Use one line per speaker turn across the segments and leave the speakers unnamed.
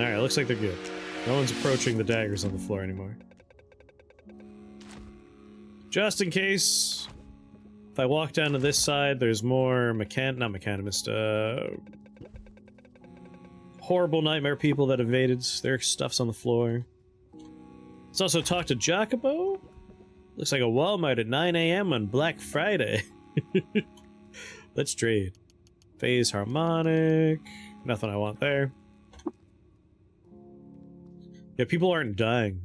Alright, looks like they're good. No one's approaching the daggers on the floor anymore. Just in case, if I walk down to this side, there's more horrible nightmare people that evaded. Their stuff's on the floor. Let's also talk to Jacobo. Looks like a Walmart at 9 AM on Black Friday. Let's trade. Phase harmonic. Nothing I want there. Yeah, people aren't dying.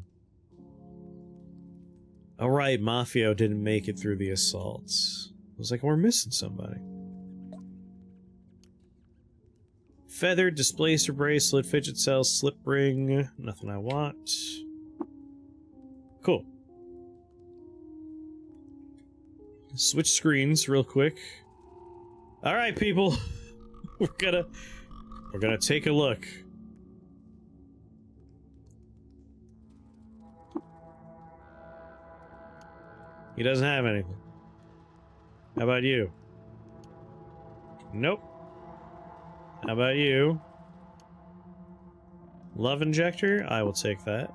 Alright, Mafio didn't make it through the assaults. I was like, we're missing somebody. Feathered, displacer bracelet, fidget cell, slip ring. Nothing I want. Cool. Switch screens real quick. Alright, people. We're gonna take a look. He doesn't have anything. How about you? Nope. How about you? Love injector? I will take that.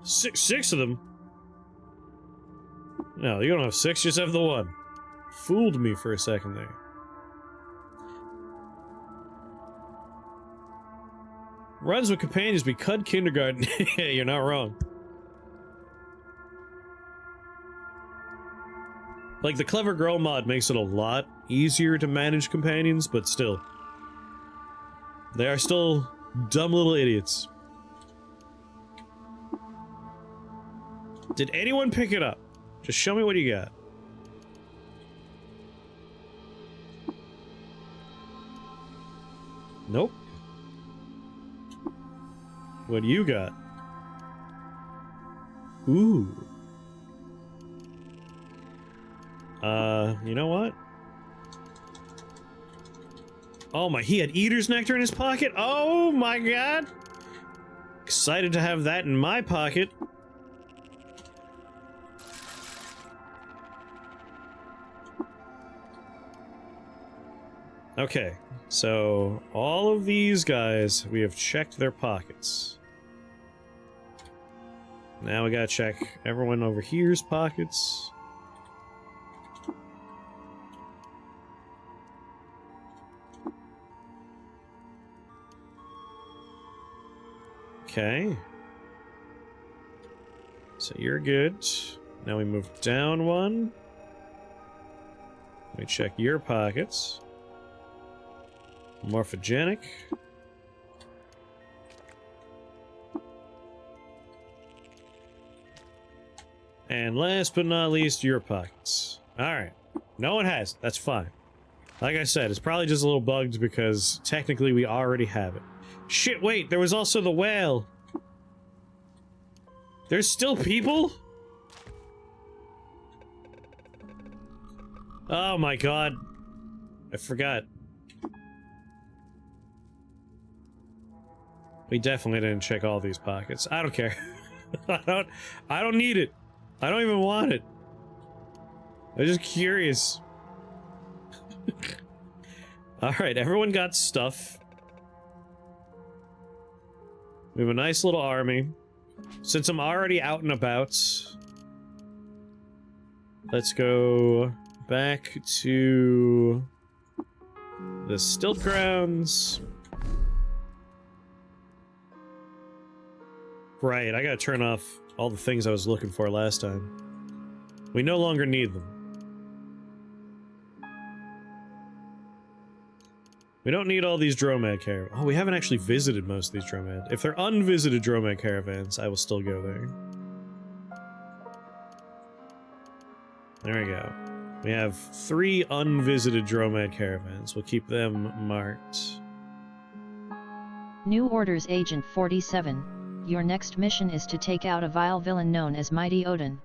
Six of them? No, you don't have 6, you just have the 1. Fooled me for a second there. Runs with companions be cut kindergarten. Yeah, you're not wrong. Like, the Clever Girl mod makes it a lot easier to manage companions, but still. They are still dumb little idiots. Did anyone pick it up? Just show me what you got. Nope. What do you got? Ooh. You know what? Oh my, he had Eater's Nectar in his pocket? Oh my god! Excited to have that in my pocket. Okay, so all of these guys, we have checked their pockets. Now we gotta check everyone over here's pockets. Okay. So you're good. Now we move down 1. Let me check your pockets. Morphogenic. And last but not least, your pockets. Alright. No one has. That's fine. Like I said, it's probably just a little bugged because technically we already have it. Shit, wait, there was also the whale. There's still people? Oh my god. I forgot. We definitely didn't check all these pockets. I don't care. I don't need it. I don't even want it. I'm just curious. Alright, everyone got stuff. We have a nice little army. Since I'm already out and about, let's go back to the stilt grounds. Right, I gotta turn off all the things I was looking for last time. We no longer need them. We don't need all these Dromad caravans. Oh, we haven't actually visited most of these Dromad. If they're unvisited Dromad caravans, I will still go there. There we go. We have 3 unvisited Dromad caravans. We'll keep them marked.
New Orders Agent 47. Your next mission is to take out a vile villain known as Mighty Odin.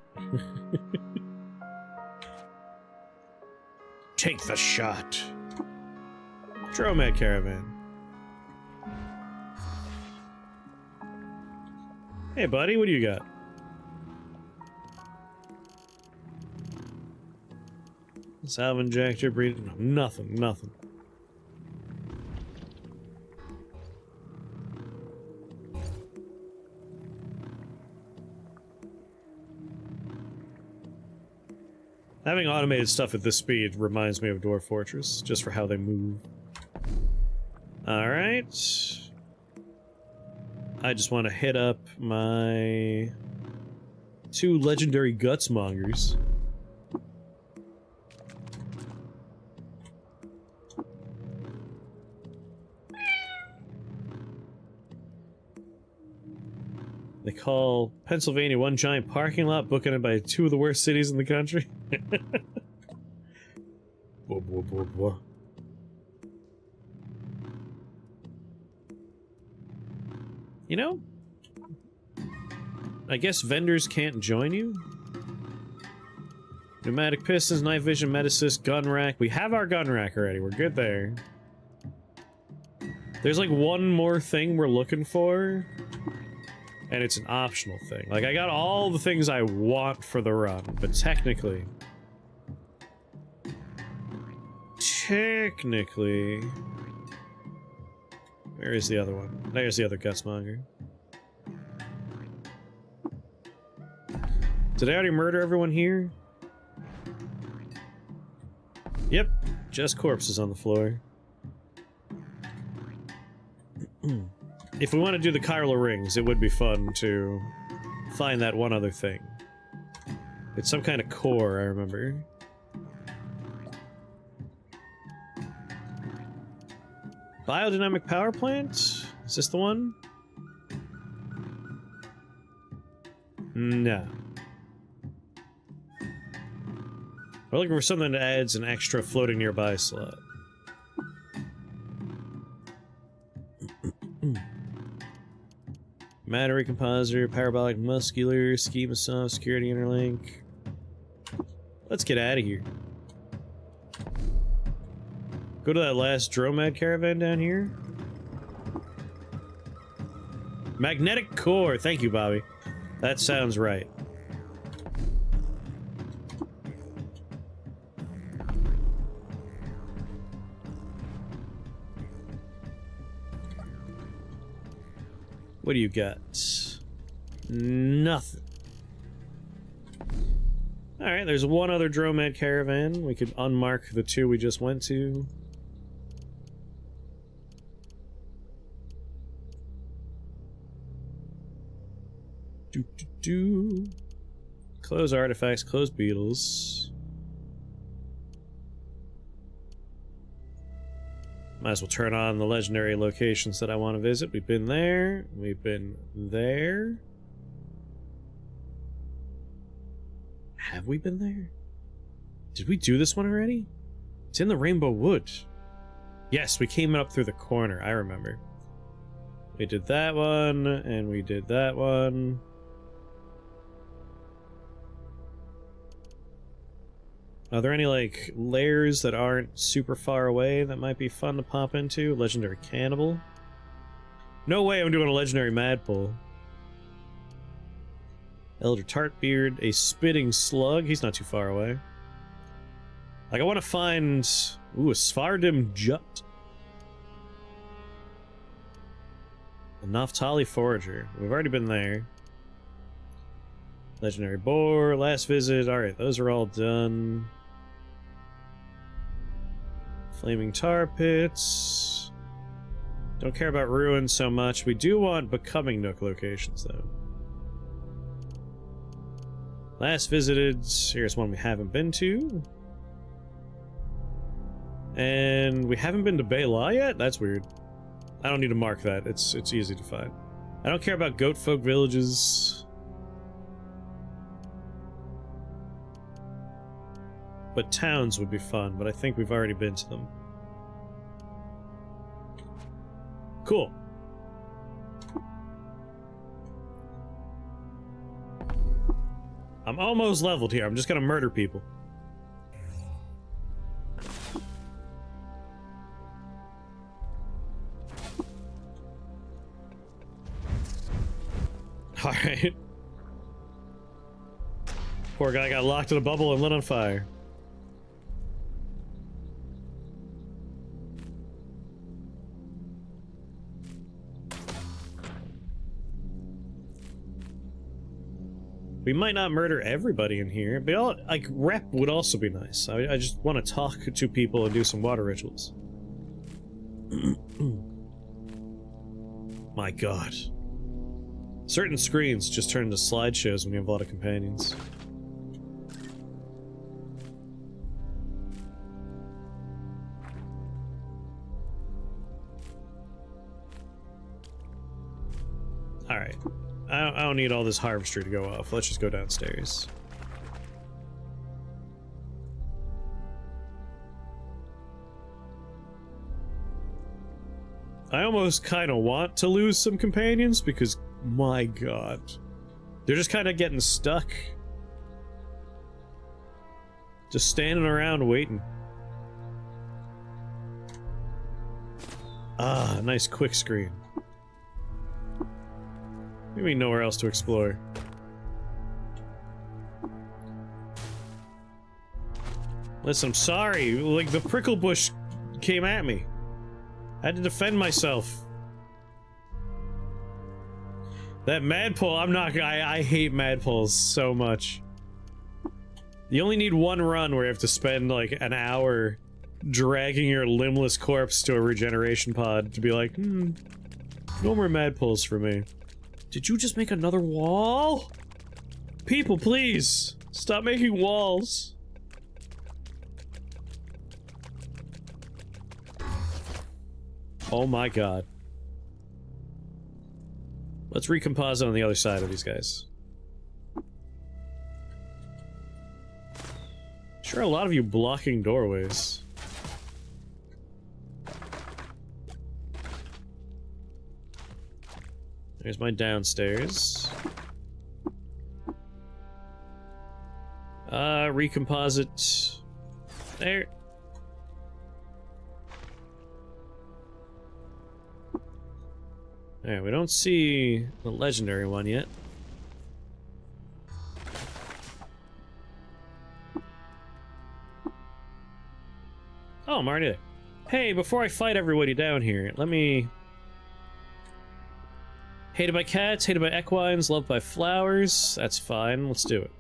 Take the shot. Dromad caravan. Hey buddy, what do you got? Salve injector, breed. No, nothing. Having automated stuff at this speed reminds me of Dwarf Fortress, just for how they move. Alright. I just want to hit up my 2 legendary gutsmongers. They call Pennsylvania one giant parking lot, bookended by 2 of the worst cities in the country. Blah, blah, blah, blah. You know, I guess vendors can't join you? Pneumatic pistons, night vision, medicist, gun rack. We have our gun rack already. We're good there. There's like one more thing we're looking for. And it's an optional thing. Like, I got all the things I want for the run, but technically... Where is the other one? There's the other gutsmonger. Did I already murder everyone here? Yep, just corpses on the floor. If we want to do the chiral rings, it would be fun to find that one other thing. It's some kind of core, I remember. Biodynamic power plant? Is this the one? No. We're looking for something that adds an extra floating nearby slot. Matter recompositor, parabolic muscular, schema soft, security interlink. Let's get out of here. Go to that last Dromad caravan down here. Magnetic core. Thank you, Bobby. That sounds right. What do you got? Nothing. Alright, there's one other Dromad caravan. We could unmark the 2 we just went to. Close artifacts, close beetles. Might as well turn on the legendary locations that I want to visit. We've been there. We've been there. Have we been there? Did we do this one already? It's in the Rainbow Wood. Yes, we came up through the corner. I remember. We did that one, and we did that one. Are there any, like, layers that aren't super far away that might be fun to pop into? Legendary Cannibal? No way I'm doing a Legendary Madpole. Elder Tartbeard, a Spitting Slug. He's not too far away. Like, I want to find... Ooh, a Svardim Jut. A Naftali Forager. We've already been there. Legendary Boar, last visit. Alright, those are all done. Flaming Tar Pits. Don't care about Ruins so much. We do want Becoming Nook locations, though. Last visited. Here's one we haven't been to. And we haven't been to Bela yet? That's weird. I don't need to mark that. It's easy to find. I don't care about goat folk villages. But towns would be fun, but I think we've already been to them. Cool. I'm almost leveled here. I'm just gonna murder people. Alright. Poor guy got locked in a bubble and lit on fire. We might not murder everybody in here, but like, rep would also be nice. I just want to talk to people and do some water rituals. My god. Certain screens just turn into slideshows when you have a lot of companions. Alright. I don't need all this harvester to go off. Let's just go downstairs. I almost kind of want to lose some companions because, my god. They're just kind of getting stuck. Just standing around waiting. Ah, nice quick screen. Maybe nowhere else to explore. Listen, I'm sorry. Like, the prickle bush came at me. I had to defend myself. That madpole, I hate madpoles so much. You only need one run where you have to spend like an hour dragging your limbless corpse to a regeneration pod to be like, no more madpoles for me. Did you just make another wall? People, please! Stop making walls! Oh my god. Let's recomposite on the other side of these guys. Sure, a lot of you blocking doorways. There's my downstairs. Recomposite. There. Alright, we don't see the legendary one yet. Oh, I'm already there. Hey, before I fight everybody down here, let me... Hated by cats, hated by equines, loved by flowers. That's fine, let's do it.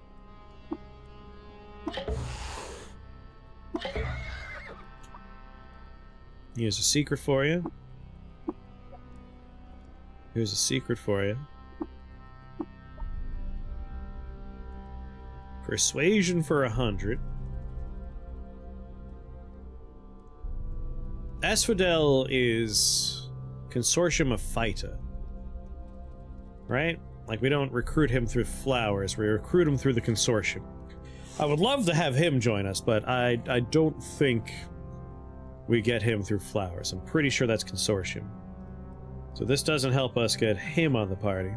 Here's a secret for you. Here's a secret for you. Persuasion for 100. Asphodel is Consortium of Phyta. Right? Like, we don't recruit him through flowers, we recruit him through the Consortium. I would love to have him join us, but I don't think we get him through flowers. I'm pretty sure that's Consortium. So this doesn't help us get him on the party.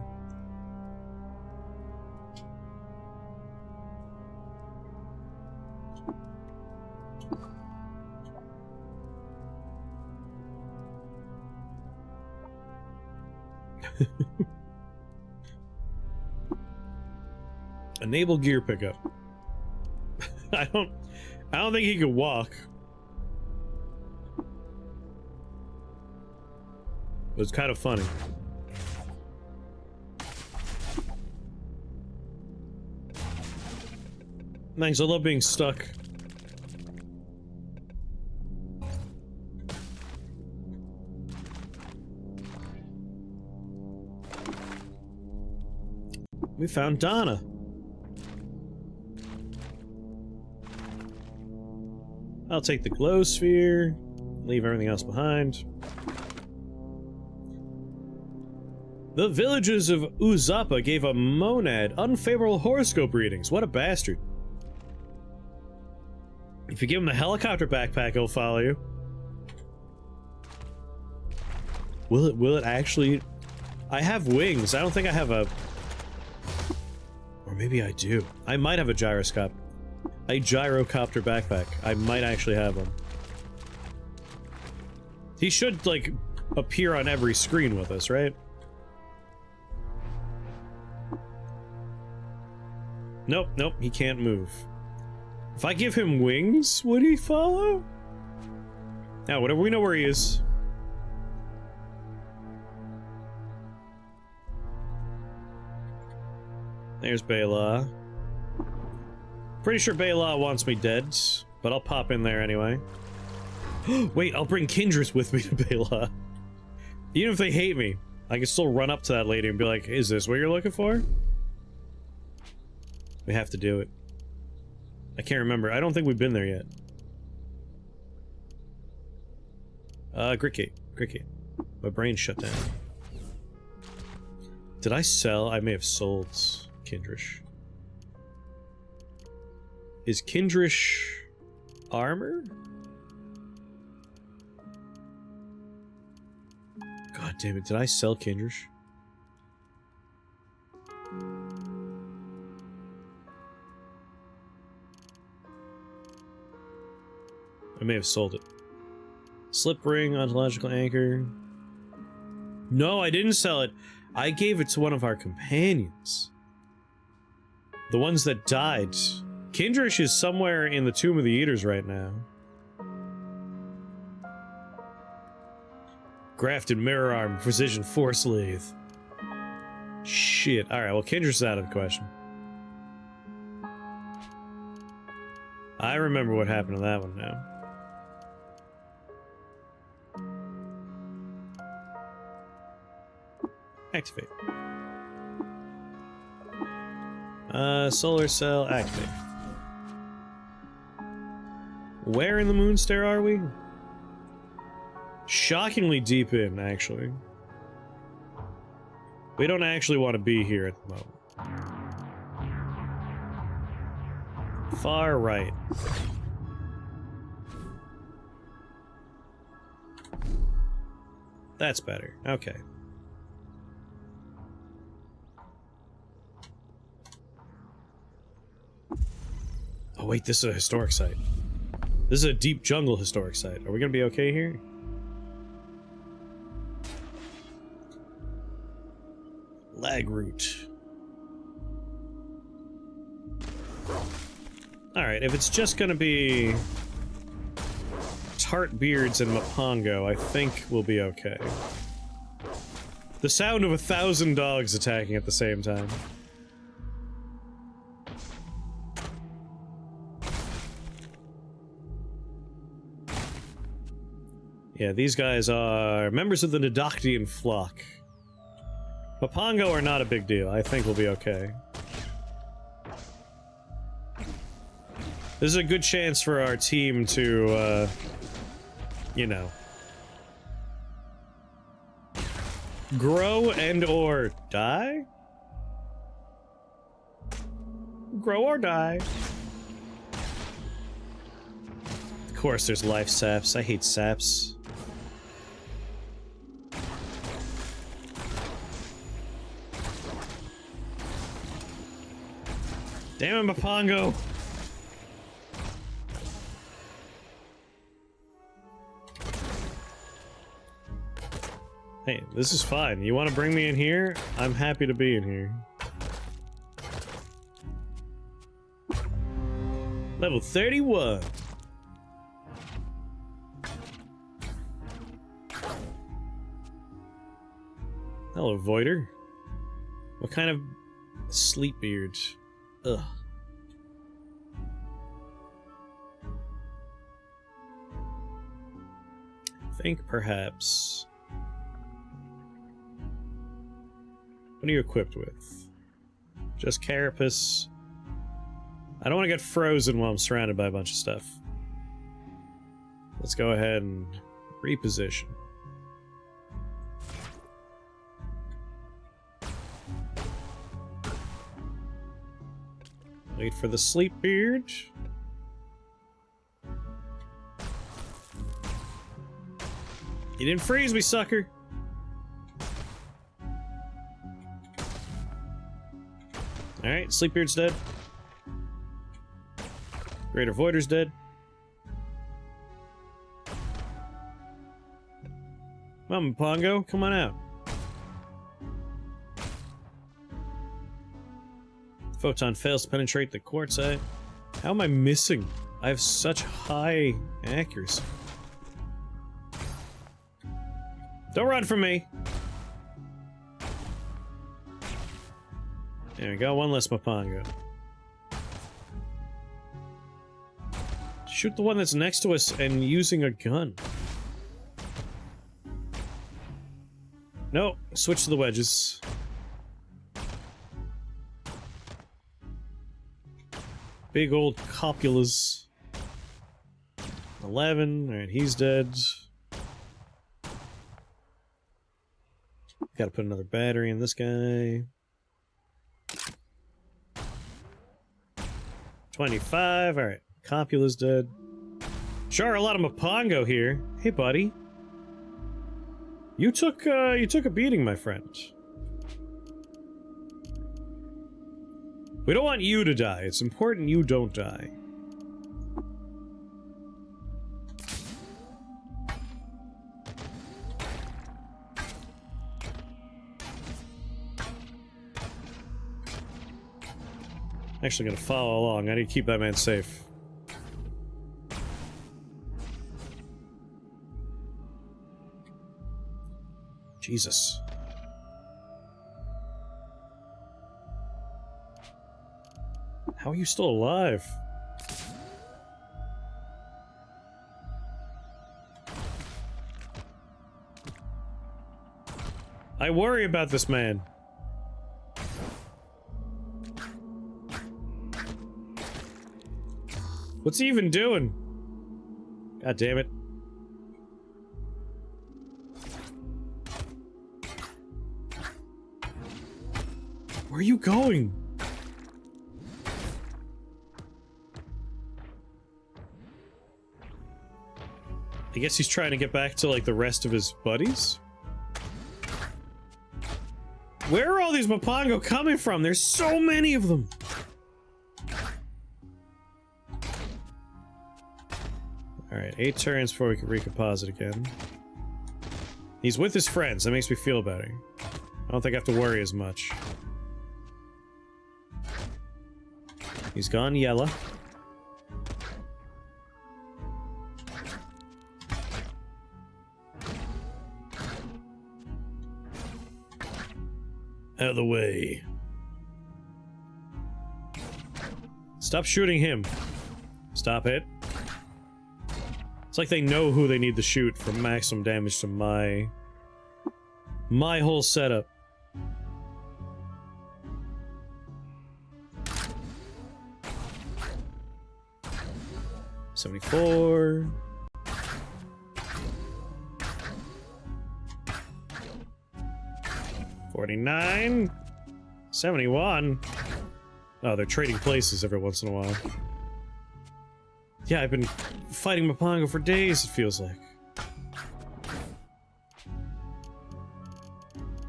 Enable gear pickup. I don't think he can walk. It was kind of funny. Thanks, I love being stuck. We found Donna. I'll take the glow sphere, leave everything else behind. The villages of Uzapa gave a monad unfavorable horoscope readings. What a bastard. If you give him the helicopter backpack, he'll follow you. Will it actually... I have wings. I don't think I have a... Or maybe I do. I might have a gyroscope. A gyrocopter backpack. I might actually have one. He should, like, appear on every screen with us, right? Nope, nope, he can't move. If I give him wings, would he follow? Now, whatever, we know where he is. There's Baylaw. Pretty sure Baylaw wants me dead, but I'll pop in there anyway. Wait, I'll bring Kindreth with me to Baylaw. Even if they hate me, I can still run up to that lady and be like, is this what you're looking for? We have to do it. I can't remember. I don't think we've been there yet. Gritgate. Gritgate. My brain shut down. Did I sell? I may have sold Kindrish. Is Kindrish armor? God damn it, did I sell Kindrish? I may have sold it. Slip ring, ontological anchor. No, I didn't sell it. I gave it to one of our companions. The ones that died. Kindrish is somewhere in the Tomb of the Eaters right now. Grafted mirror arm, precision force lathe. Shit. Alright, well, Kindrish is out of the question. I remember what happened to that one now. Activate. Solar cell, activate. Where in the Moonstare are we? Shockingly deep in, actually. We don't actually want to be here at the moment. Far right. That's better. Okay. Oh wait, this is a historic site. This is a deep jungle historic site. Are we gonna be okay here? Lag route. Alright, if it's just gonna be tart beards and Mopango, I think we'll be okay. The sound of 1,000 dogs attacking at the same time. Yeah, these guys are members of the Nidoctian flock. Mopango are not a big deal. I think we'll be okay. This is a good chance for our team to, you know, grow and or die? Grow or die. Of course there's life saps. I hate saps. Damn it, Mopango! Hey, this is fine. You want to bring me in here? I'm happy to be in here. Level 31. Hello, Voider. What kind of sleep beard? Ugh. I think perhaps... What are you equipped with? Just carapace. I don't want to get frozen while I'm surrounded by a bunch of stuff. Let's go ahead and reposition. Wait for the sleep beard. You didn't freeze me, sucker! Alright, Sleepbeard's dead. Greater Voider's dead. Come on, Mopango, come on out. Photon fails to penetrate the quartzite. How am I missing? I have such high accuracy. Don't run from me! There we go, one less Mopango. Shoot the one that's next to us and using a gun. No, switch to the wedges. Big old copulas. 11, alright, he's dead. Gotta put another battery in this guy. 25, alright. Copula's dead. Sure, a lot of Mopango here. Hey, buddy. You took a beating, my friend. We don't want you to die. It's important you don't die. Actually gonna follow along. I need to keep that man safe. Jesus. How are you still alive? I worry about this man. What's he even doing? God damn it. Where are you going? I guess he's trying to get back to, like, the rest of his buddies? Where are all these Mopango coming from? There's so many of them! Alright, 8 turns before we can recomposite again. He's with his friends, that makes me feel better. I don't think I have to worry as much. He's gone yellow. Out of the way. Stop shooting him. Stop it. It's like they know who they need to shoot for maximum damage to my whole setup. $74. $49. $71. Oh, they're trading places every once in a while. Yeah, I've been fighting Mopango for days, it feels like.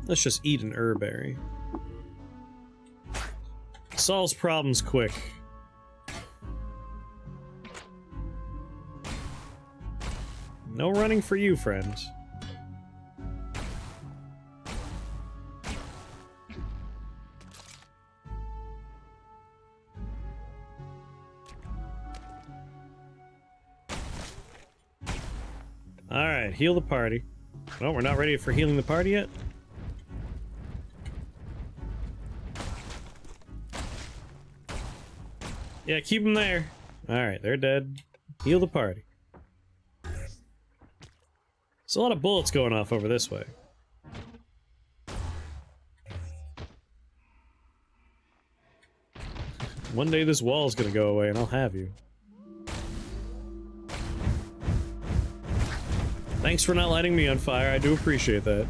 Let's just eat an herberry. Solves problems quick. No running for you, friend. Alright, heal the party. No, we're not ready for healing the party yet? Yeah, keep them there. Alright, they're dead. Heal the party. There's a lot of bullets going off over this way. One day this wall's gonna go away and I'll have you. Thanks for not lighting me on fire, I do appreciate that.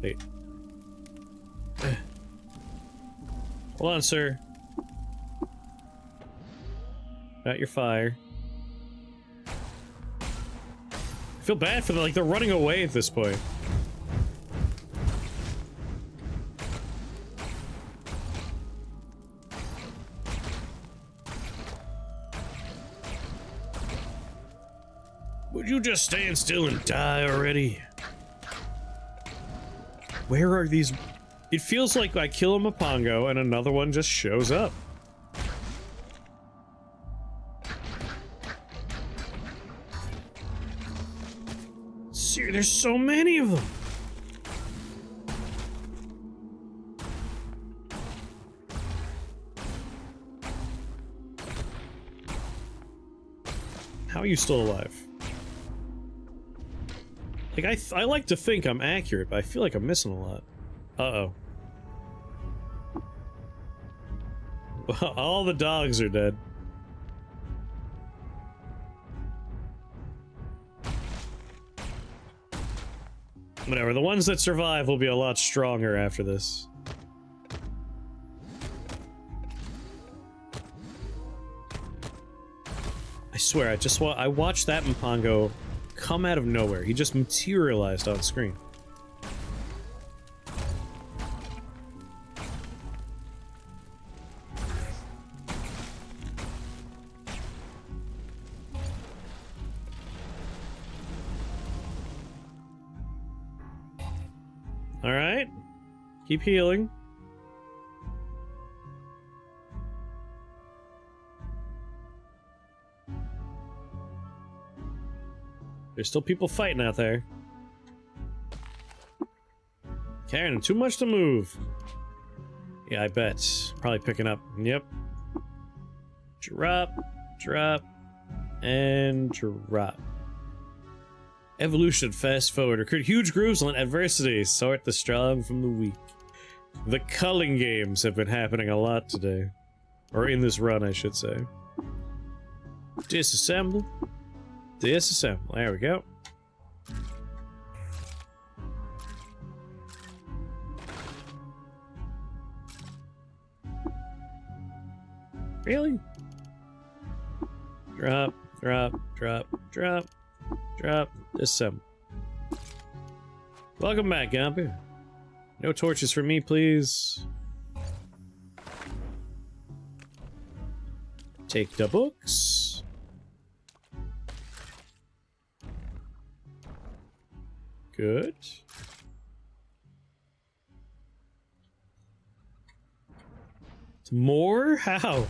Wait. Hold on, sir. Got your fire. I feel bad for them, like they're running away at this point. Would you just stand still and die already? Where are these? It feels like I kill a Mopango and another one just shows up. There's so many of them. How are you still alive? Like, I like to think I'm accurate, but I feel like I'm missing a lot. Uh-oh. All the dogs are dead. Whatever, the ones that survive will be a lot stronger after this. I swear, I watched that Mopango come out of nowhere. He just materialized on screen. Alright. Keep healing. There's still people fighting out there. Carrying too much to move. Yeah, I bet. Probably picking up. Yep. Drop, drop, and drop. Evolution, fast forward. Recruit huge groups and let adversity sort the strong from the weak. The culling games have been happening a lot today. Or in this run, I should say. Disassemble. Disassemble. There we go. Really? Drop, drop, drop, drop, drop, disassemble. Welcome back, Gumpy. No torches for me, please. Take the books. Good. More? How?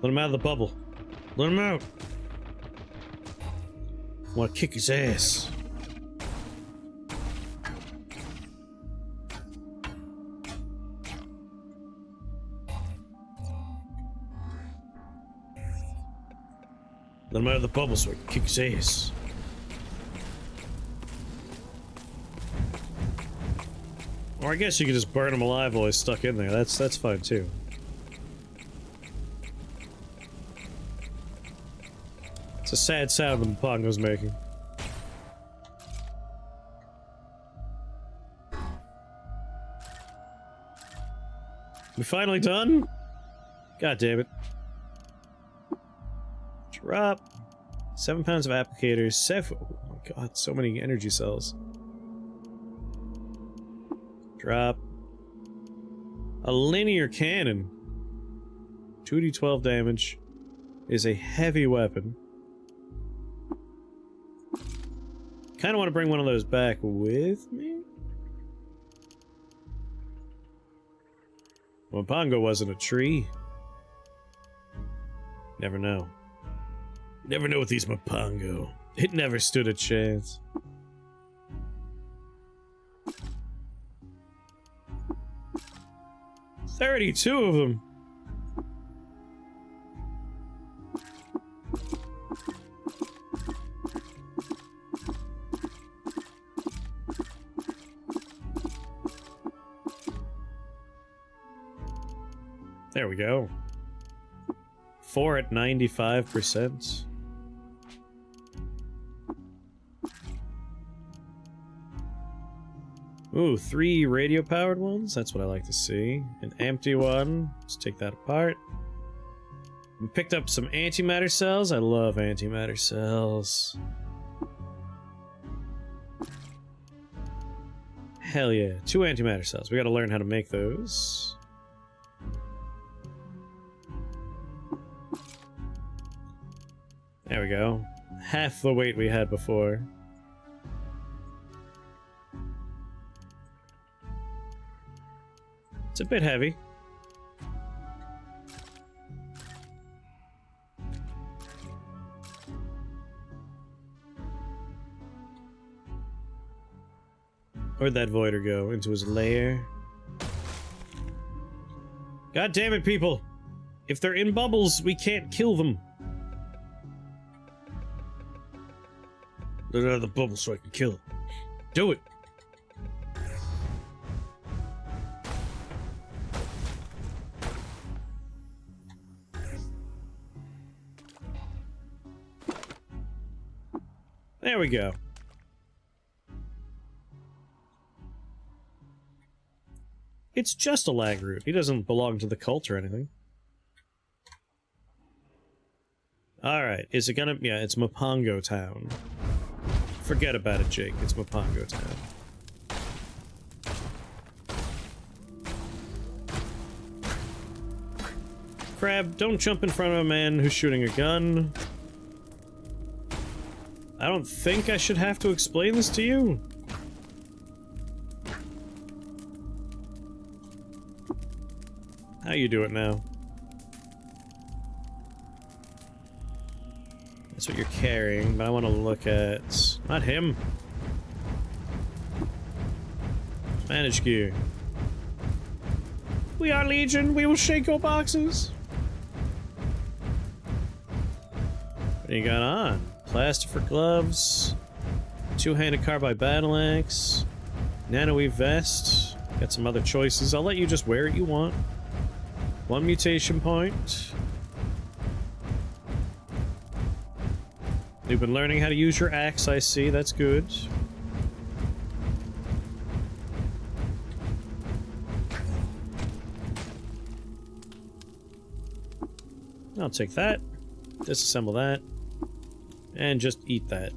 Let him out of the bubble. Let him out. I want to kick his ass. Let him out of the bubble so I can kick his ass. Or I guess you could just burn him alive while he's stuck in there. That's fine too. It's a sad sound the Mopango's making. We finally done? God damn it. Drop. 7 pounds of applicators. Oh my god, so many energy cells. Drop. A linear cannon. 2d12 damage. Is a heavy weapon. Kind of want to bring one of those back with me. Mopango wasn't a tree. Never know. Never know with these Mopango. It never stood a chance. "32 of them. There we go. 4 at 95%. Ooh, 3 radio-powered ones? That's what I like to see. An empty one. Let's take that apart. We picked up some antimatter cells. I love antimatter cells. Hell yeah. 2 antimatter cells. We gotta learn how to make those. There we go. Half the weight we had before. It's a bit heavy. Where'd that voider go? Into his lair? God damn it, people! If they're in bubbles, we can't kill them. Let out of the bubble so I can kill them. Do it! There we go. It's just a lag root. He doesn't belong to the cult or anything. Alright, is it gonna... yeah, it's Mopango Town. Forget about it, Jake. It's Mopango Town. Crab, don't jump in front of a man who's shooting a gun. I don't think I should have to explain this to you. How you do it now? That's what you're carrying, but I want to look at... not him. Manage gear. We are Legion, we will shake your boxes. What do you got on? Plaster for gloves. Two-handed carbide battle axe. Nano-weave vest. Got some other choices. I'll let you just wear what you want. One mutation point. You've been learning how to use your axe, I see. That's good. I'll take that. Disassemble that. And just eat that.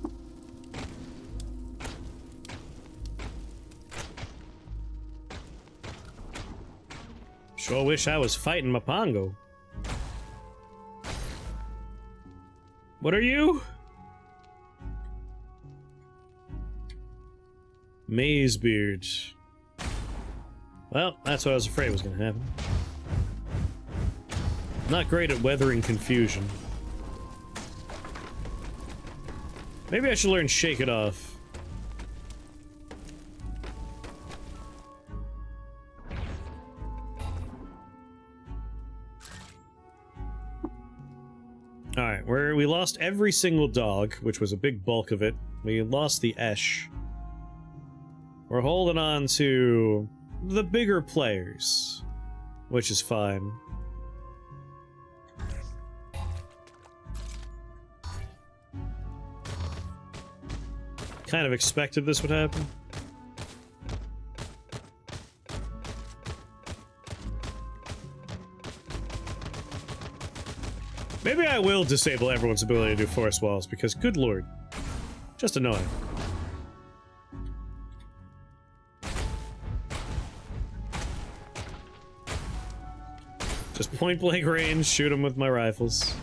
Sure wish I was fighting Mopango. What are you? Mazebeard. Well, that's what I was afraid was gonna happen. Not great at weathering confusion. Maybe I should learn Shake It Off. Alright, we lost every single dog, which was a big bulk of it. We lost the Esh. We're holding on to the bigger players, which is fine. Kind of expected this would happen. Maybe I will disable everyone's ability to do force walls, because good lord. Just annoying. Just point blank range, shoot them with my rifles.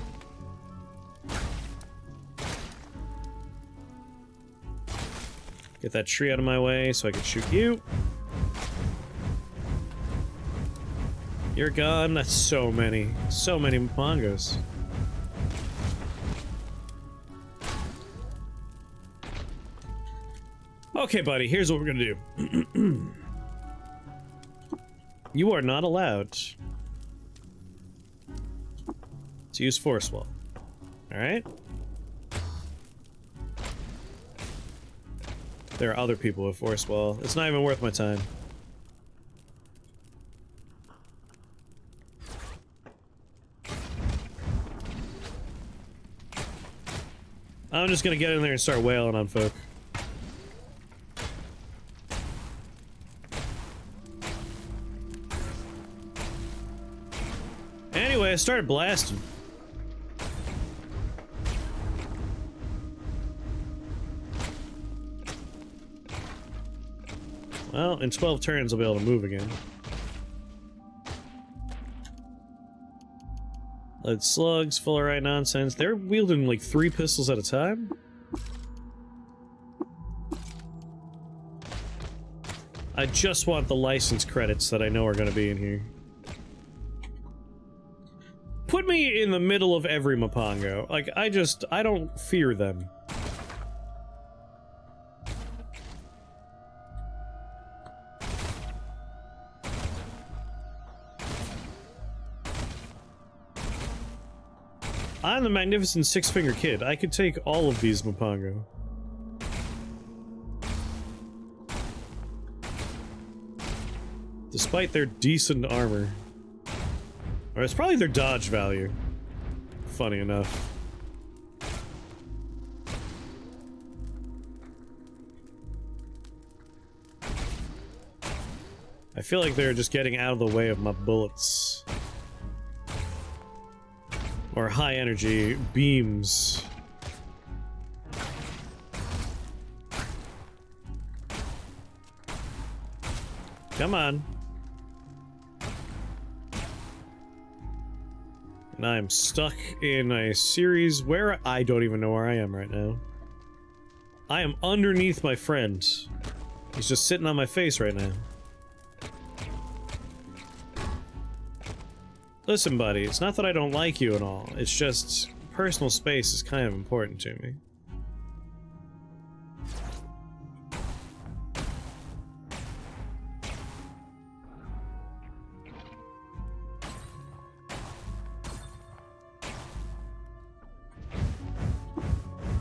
Get that tree out of my way so I can shoot you. You're gone. That's so many Mopangos. Okay, buddy, here's what we're gonna do. You are not allowed to use force wall. Alright? There are other people with force wall. It's not even worth my time. I'm just gonna get in there and start wailing on folk. Anyway, I started blasting. Well, in 12 turns I'll be able to move again. Lead slugs, full of right nonsense. They're wielding like 3 pistols at a time? I just want the license credits that I know are gonna be in here. Put me in the middle of every Mopango. Like, I don't fear them. I'm the magnificent six-finger kid. I could take all of these Mopango. Despite their decent armor. Or it's probably their dodge value. Funny enough. I feel like they're just getting out of the way of my bullets. Or high energy beams. Come on. And I'm stuck in a series where I don't even know where I am right now. I am underneath my friend. He's just sitting on my face right now. Listen, buddy, it's not that I don't like you and all. It's just personal space is kind of important to me.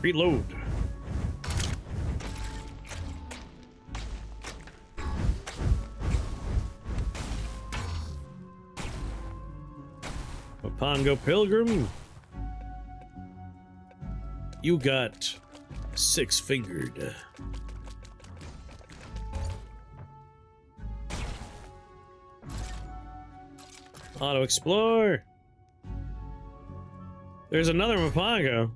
Reload. Mopango Pilgrim. You got six-fingered. Auto explore. There's another Mopango.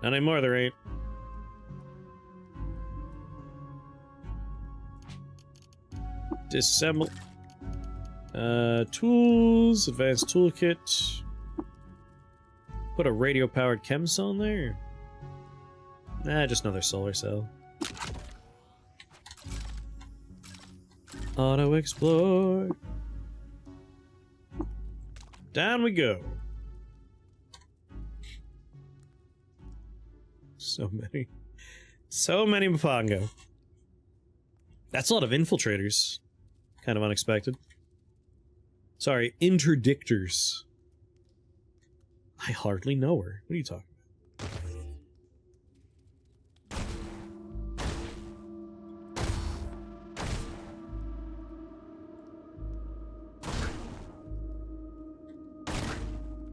Not anymore, there ain't. Disassemble. Tools, advanced toolkit. Put a radio-powered chem cell in there. Nah, just another solar cell. Auto explore. Down we go. So many. So many Mopango. That's a lot of infiltrators. Kind of unexpected. Sorry, interdictors. I hardly know her. What are you talking about?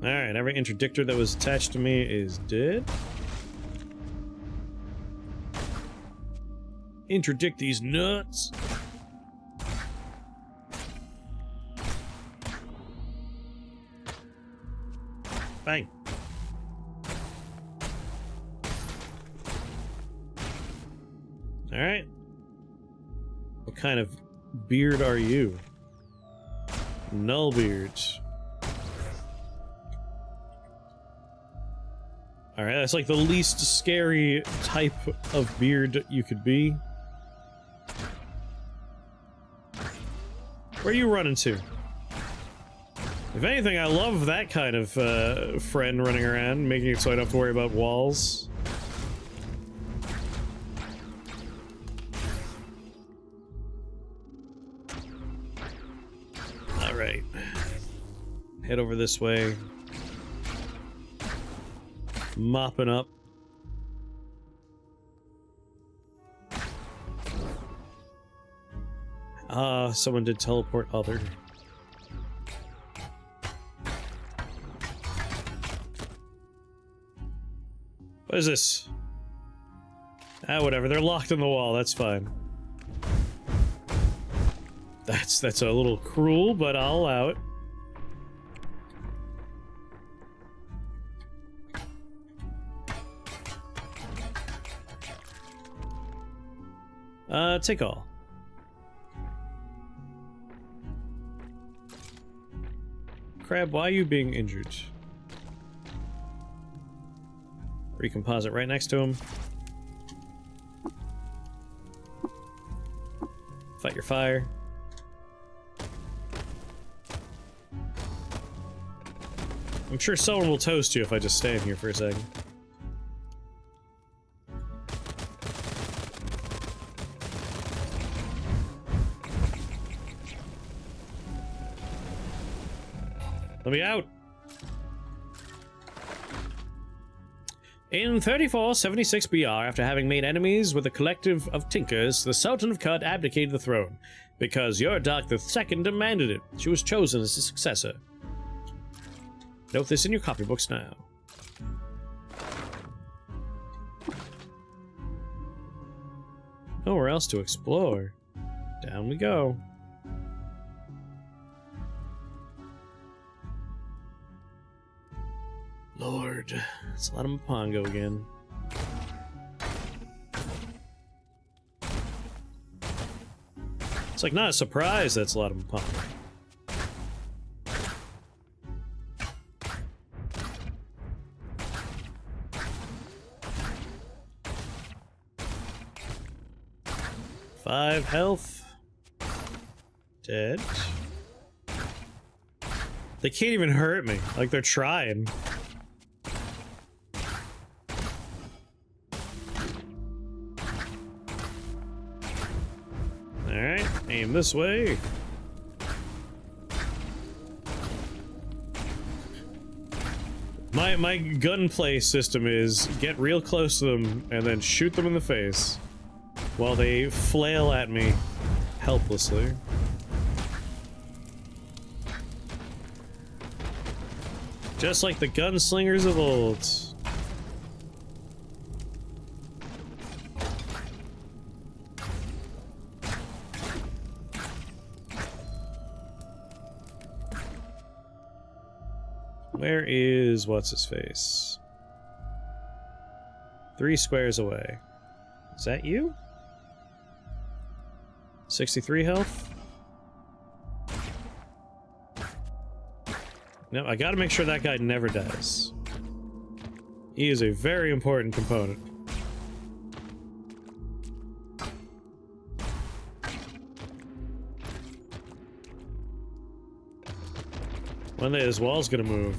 Alright, every interdictor that was attached to me is dead. Interdict these nuts. Bang. All right. What kind of beard are you? Null beards. All right, that's like the least scary type of beard you could be. Where are you running to? If anything, I love that kind of friend running around, making it so I don't have to worry about walls. Alright. Head over this way. Mopping up. Ah, someone did teleport other. What is this? Ah, whatever. They're locked in the wall. That's fine. That's a little cruel, but I'll allow it. Take all. Crab, why are you being injured? Recomposite right next to him. Fight your fire. I'm sure someone will toast you if I just stand here for a second. Let me out! In 3476 BR, after having made enemies with a collective of tinkers, the Sultan of Kud abdicated the throne. Because your DOGG II demanded it, she was chosen as the successor. Note this in your copybooks now. Nowhere else to explore. Down we go. Lord, it's a lot of Mopango again. It's like not a surprise that's a lot of Mopango. Five health. Dead. They can't even hurt me. Like they're trying. Alright, aim this way. My gunplay system is get real close to them and then shoot them in the face while they flail at me helplessly. Just like the gunslingers of old. Where is what's-his-face? 3 squares away. Is that you? 63 health? No, I gotta make sure that guy never dies. He is a very important component. One day this wall's gonna move.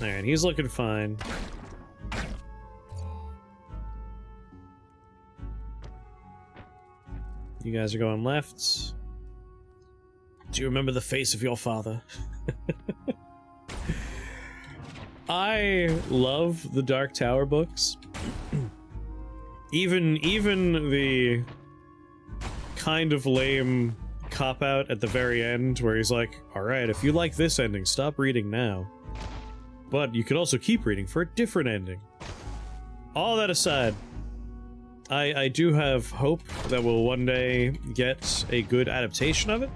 Alright, he's looking fine. You guys are going left. Do you remember the face of your father? I love the Dark Tower books. even the kind of lame cop-out at the very end where he's like, alright, if you like this ending, stop reading now. But you could also keep reading for a different ending. All that aside, I do have hope that we'll one day get a good adaptation of it.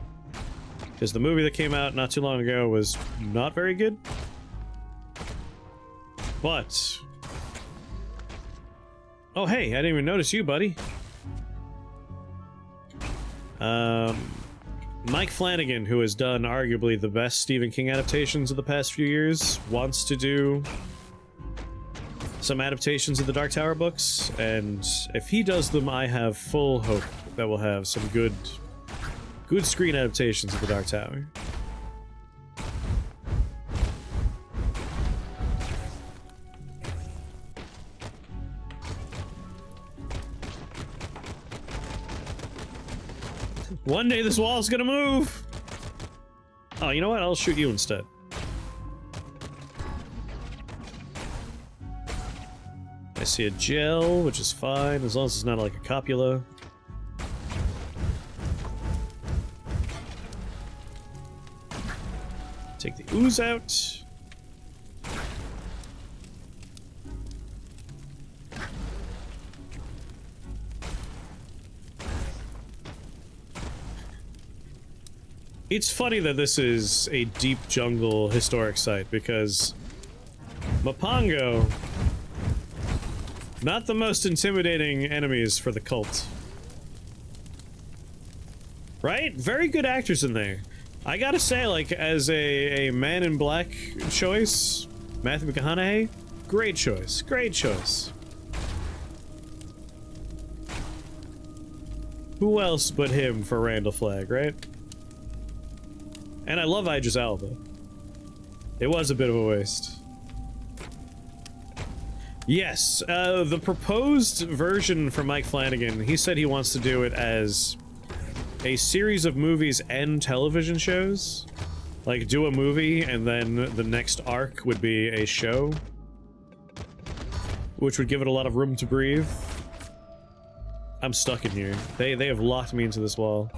Because the movie that came out not too long ago was not very good. But... oh hey, I didn't even notice you, buddy. Mike Flanagan, who has done arguably the best Stephen King adaptations of the past few years, wants to do some adaptations of the Dark Tower books, and if he does them, I have full hope that we'll have some good screen adaptations of the Dark Tower. One day this wall's gonna move! Oh, you know what? I'll shoot you instead. I see a gel, which is fine, as long as it's not like a copula. Take the ooze out. It's funny that this is a deep jungle historic site, because Mopango, not the most intimidating enemies for the cult. Right? Very good actors in there. I gotta say, like, as a Man in Black choice, Matthew McConaughey, great choice, great choice. Who else but him for Randall Flagg, right? And I love Idris Elba. It was a bit of a waste. Yes, the proposed version for Mike Flanagan, he said he wants to do it as a series of movies and television shows. Like, do a movie, and then the next arc would be a show. Which would give it a lot of room to breathe. I'm stuck in here. They have locked me into this wall.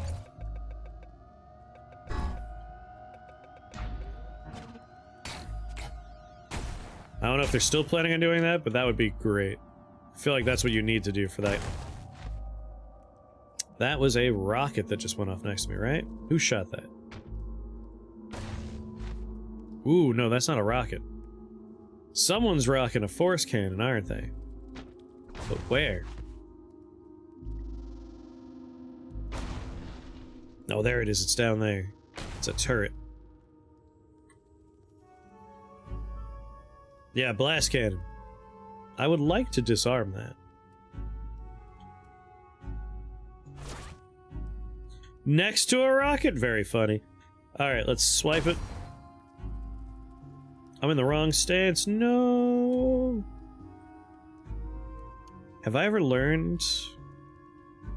I don't know if they're still planning on doing that, but that would be great. I feel like that's what you need to do for that. That was a rocket that just went off next to me, right? Who shot that? Ooh, no, that's not a rocket. Someone's rocking a force cannon, aren't they? But where? Oh, there it is. It's down there. It's a turret. Yeah, blast cannon. I would like to disarm that. Next to a rocket? Very funny. Alright, let's swipe it. I'm in the wrong stance. No! Have I ever learned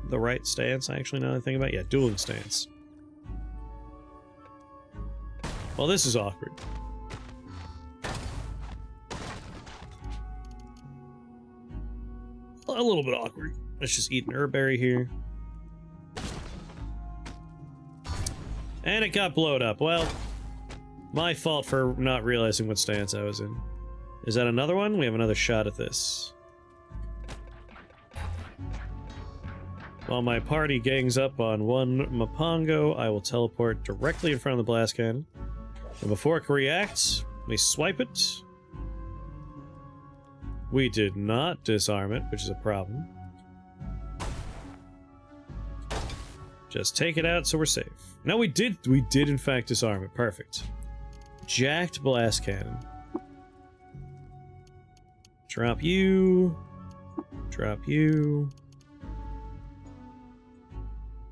the right stance, actually, now that I think about it? Yeah, dueling stance. Well, this is awkward. A little bit awkward. Let's just eat an herb-berry here. And it got blowed up. Well, my fault for not realizing what stance I was in. Is that another one? We have another shot at this. While my party gangs up on one Mopango, I will teleport directly in front of the blast cannon. And before it can react, we swipe it. We did not disarm it, which is a problem. Just take it out so we're safe. No, we did in fact disarm it. Perfect. Jacked blast cannon. Drop you. Drop you.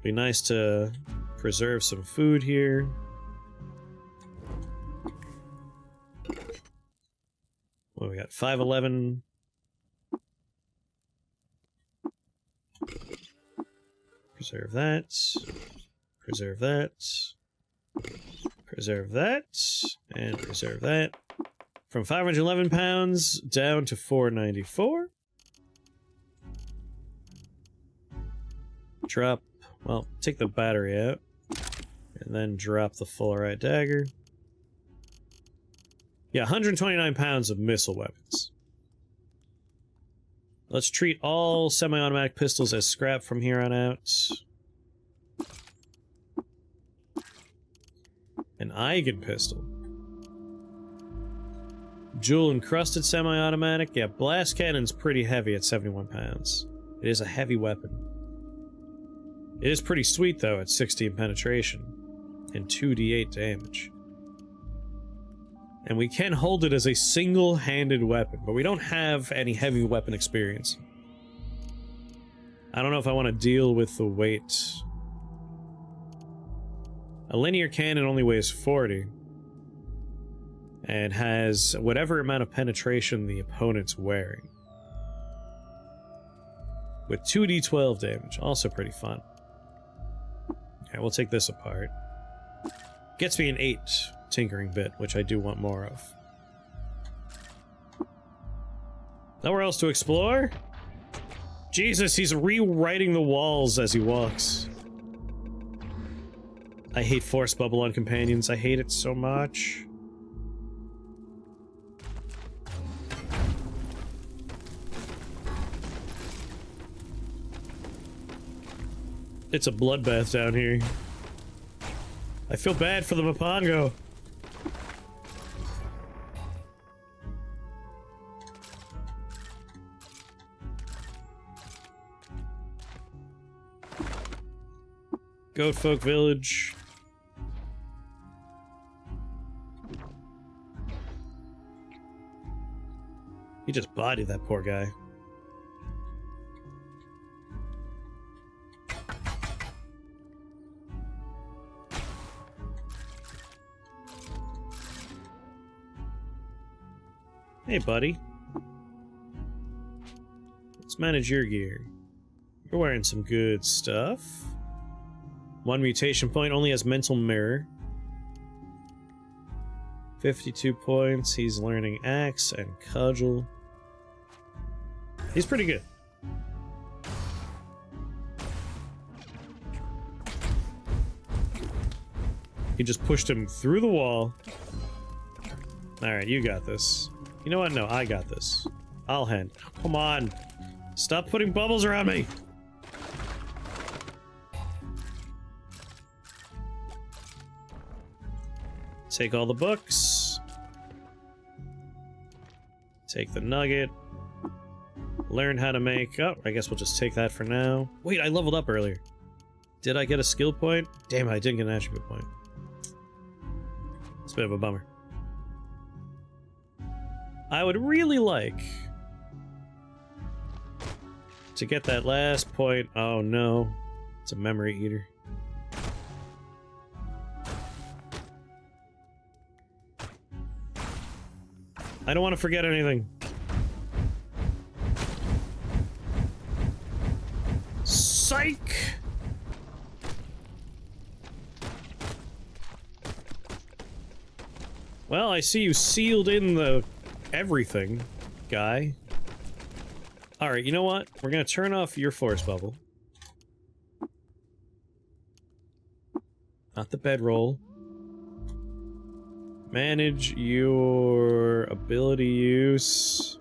Be nice to preserve some food here. What we got? 511. Preserve that. Preserve that. Preserve that. And preserve that. From 511 pounds down to 494. Drop. Well, take the battery out. And then drop the full right dagger. Yeah, 129 pounds of missile weapons. Let's treat all semi-automatic pistols as scrap from here on out. An Eigen pistol. Jewel encrusted semi-automatic. Yeah, blast cannon's pretty heavy at 71 pounds. It is a heavy weapon. It is pretty sweet though at 16 penetration and 2d8 damage. And we can hold it as a single-handed weapon, but we don't have any heavy weapon experience. I don't know if I want to deal with the weight. A linear cannon only weighs 40. And has whatever amount of penetration the opponent's wearing. With 2d12 damage, also pretty fun. Okay, we'll take this apart. Gets me an 8 tinkering bit, which I do want more of. Nowhere else to explore? Jesus, he's rewriting the walls as he walks. I hate force bubble on companions. I hate it so much. It's a bloodbath down here. I feel bad for the Mopango. Goat Folk Village. He just bodied that poor guy. Hey, buddy. Let's manage your gear. You're wearing some good stuff. 1 mutation point, only has mental mirror. 52 points, he's learning axe and cudgel. He's pretty good. He just pushed him through the wall. Alright, you got this. You know what? No, I got this. I'll hand. Come on. Stop putting bubbles around me. Take all the books. Take the nugget. Learn how to make... Oh, I guess we'll just take that for now. Wait, I leveled up earlier. Did I get a skill point? Damn, I didn't get an attribute point. It's a bit of a bummer. I would really like to get that last point. Oh no, it's a memory eater. I don't want to forget anything. Psych! Well, I see you sealed in the everything, guy. Alright, you know what? We're gonna turn off your force bubble. Not the bedroll. Manage your ability use.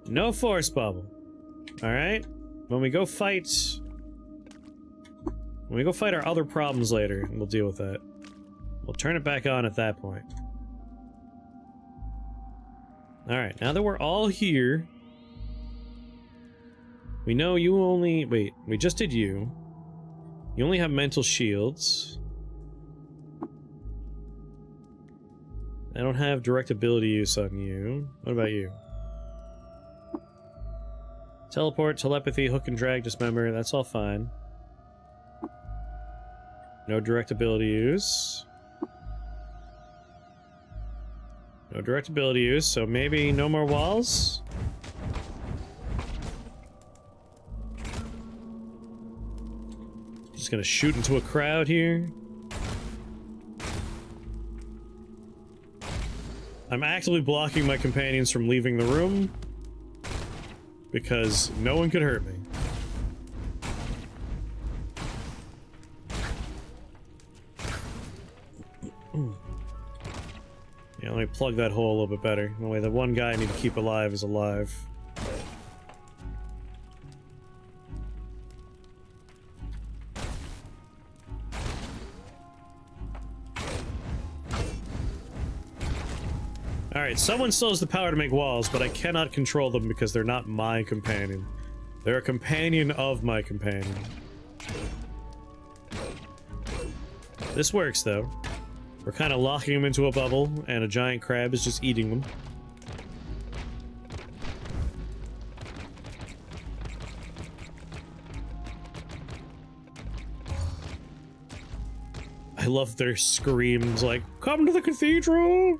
No force bubble. Alright? When we go fight our other problems later, we'll deal with that. We'll turn it back on at that point. Alright, now that we're all here, we know you only... Wait, we just did you. You only have mental shields. I don't have direct ability use on you. What about you? Teleport, telepathy, hook and drag, dismember, that's all fine. No direct ability use. No direct ability use, so maybe no more walls? Just gonna shoot into a crowd here. I'm actively blocking my companions from leaving the room because no one could hurt me. Yeah, let me plug that hole a little bit better. The way the one guy I need to keep alive is alive. Alright, someone still has the power to make walls, but I cannot control them because they're not my companion. They're a companion of my companion. This works, though. We're kind of locking them into a bubble, and a giant crab is just eating them. I love their screams like, "Come to the cathedral!"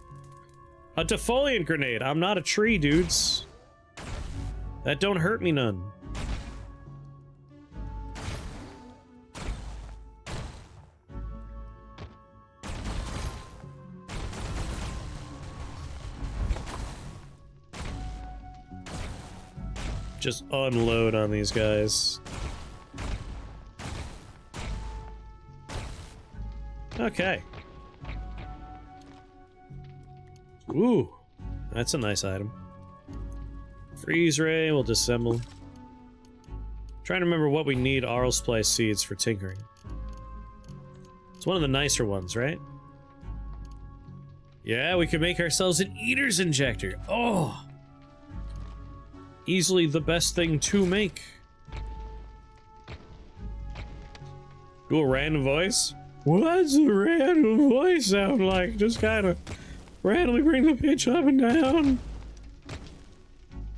A defoliant grenade! I'm not a tree, dudes. That don't hurt me none. Just unload on these guys. Okay. Ooh, that's a nice item. Freeze ray, we'll disassemble. Trying to remember what we need aural splice seeds for tinkering. It's one of the nicer ones, right? Yeah, we could make ourselves an eater's injector. Oh! Easily the best thing to make. Do a random voice? What's a random voice sound like? Just kind of randomly bring the pitch up and down.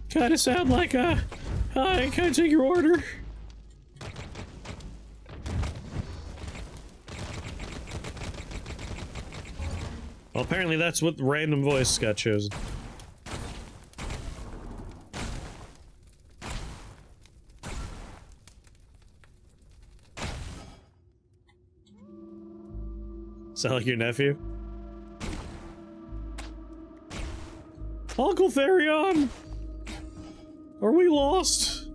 Kind of sound like a... Hi, can I take your order? Well, apparently that's what random voice got chosen. Sound like your nephew? Uncle Therion! Are we lost?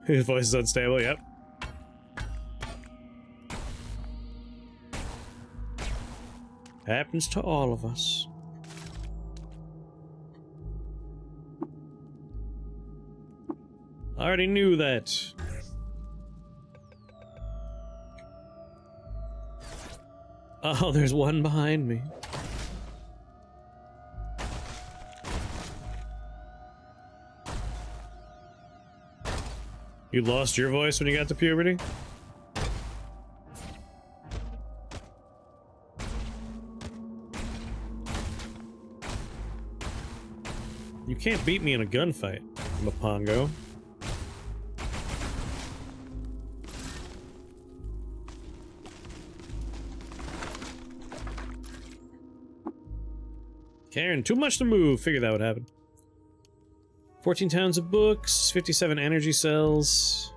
His voice is unstable, yep. Happens to all of us. I already knew that. Oh, there's one behind me. You lost your voice when you got to puberty? You can't beat me in a gunfight, Mopango. Karen, too much to move. Figured that would happen. 14 tons of books, 57 energy cells.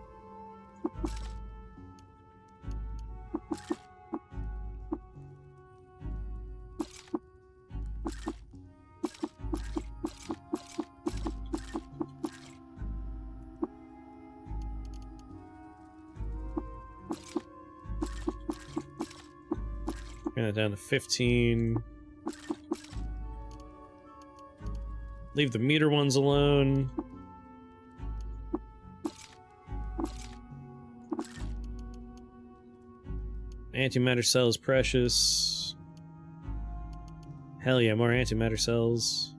Bring that down to 15. Leave the meter ones alone. Antimatter cell is precious. Hell yeah, more antimatter cells.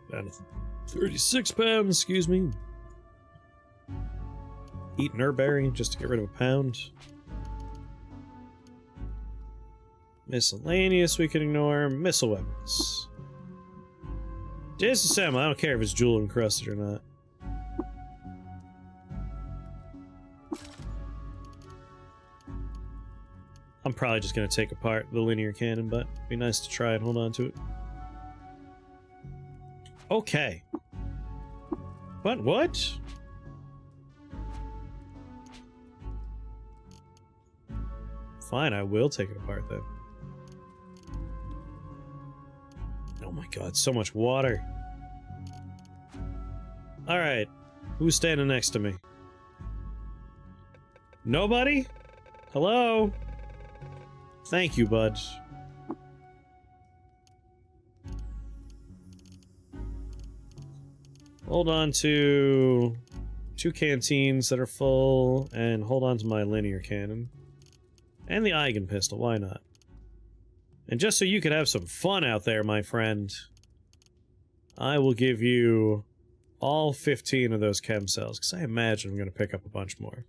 Down to 36 pounds, excuse me. Eat an herberry just to get rid of a pound. Miscellaneous we can ignore. Missile weapons. Disassemble. I don't care if it's jewel encrusted or not. I'm probably just gonna take apart the linear cannon, but it'd be nice to try and hold on to it. Okay. But what? Fine, I will take it apart then. Oh my god, so much water. Alright, who's standing next to me? Nobody? Hello? Thank you, bud. Hold on to 2 canteens that are full, and hold on to my linear cannon. And the Eigen pistol, why not? And just so you could have some fun out there, my friend, I will give you all 15 of those chem cells, because I imagine I'm going to pick up a bunch more.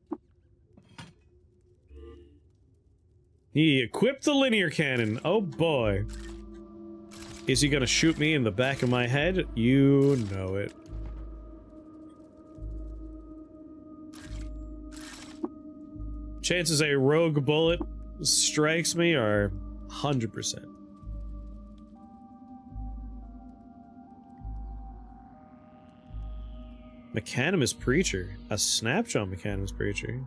He equipped the linear cannon. Oh boy. Is he going to shoot me in the back of my head? You know it. Chances a rogue bullet strikes me are 100%. Mechanimus Preacher. A snapshot Mechanimus Preacher.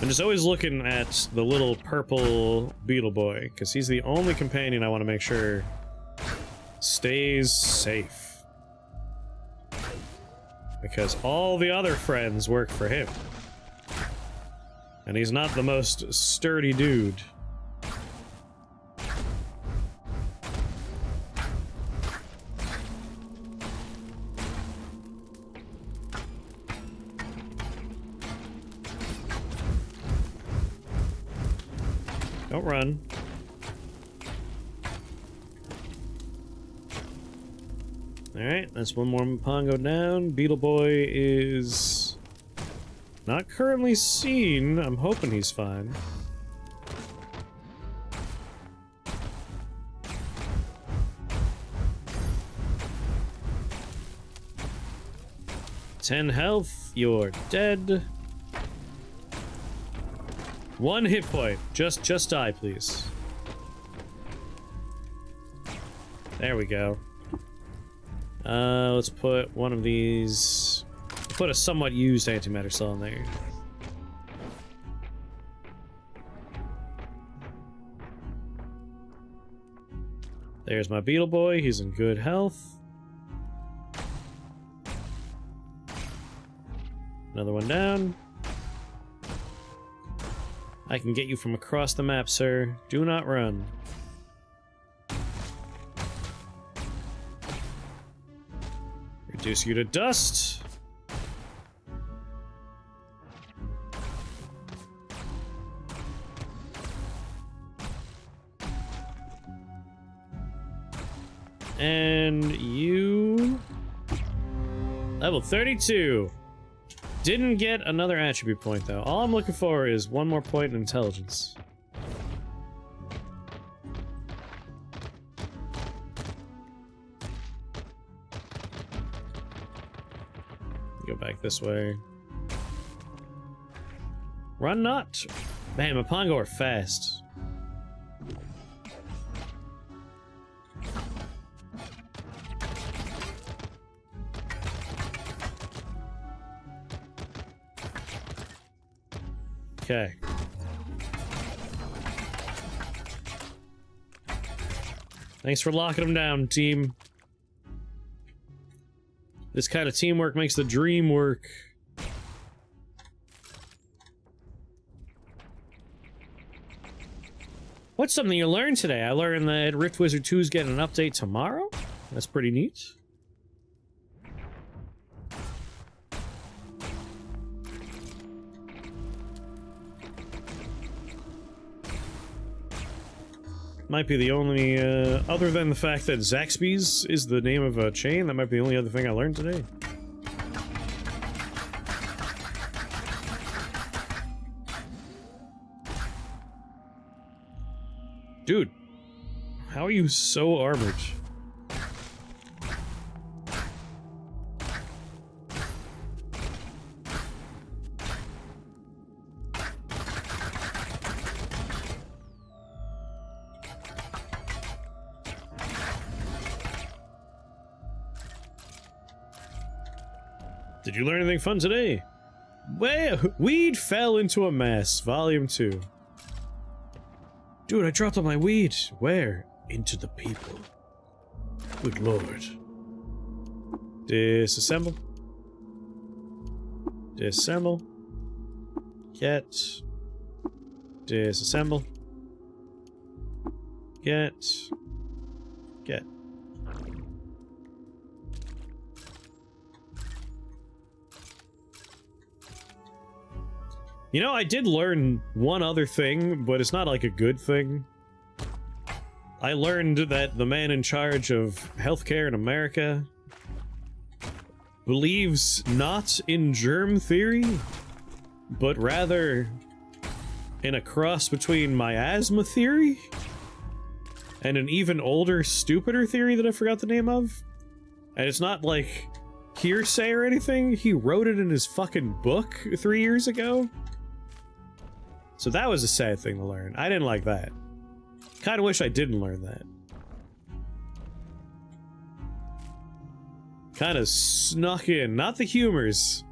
I'm just always looking at the little purple beetle boy, because he's the only companion I want to make sure stays safe. Because all the other friends work for him. And he's not the most sturdy dude. Don't run. Alright, that's one more Mopango down. Beetle Boy is not currently seen. I'm hoping he's fine. "10 health, you're dead." 1 hit point. Just die, please. There we go. Let's put one of these... Put a somewhat used antimatter cell in there. There's my beetle boy. He's in good health. Another one down. I can get you from across the map, sir. Do not run. Reduce you to dust. And you... Level 32. Didn't get another attribute point, though. All I'm looking for is 1 more point in intelligence. Go back this way. Run not! Man, Mopango are fast. Okay. Thanks for locking them down, team. This kind of teamwork makes the dream work. What's something you learned today? I learned that Rift Wizard 2 is getting an update tomorrow. That's pretty neat. Might be the only, other than the fact that Zaxby's is the name of a chain, that might be the only other thing I learned today. Dude, how are you so armored? Did you learn anything fun today? Well, weed fell into a mess, volume 2. Dude, I dropped all my weed. Where? Into the people. Good lord. Disassemble. Disassemble. Get. Disassemble. Get. Get. You know, I did learn one other thing, but it's not like a good thing. I learned that the man in charge of healthcare in America believes not in germ theory, but rather in a cross between miasma theory and an even older, stupider theory that I forgot the name of. And it's not like hearsay or anything. He wrote it in his fucking book 3 years ago. So that was a sad thing to learn. I didn't like that. Kinda wish I didn't learn that. Kinda snuck in. Not the humors.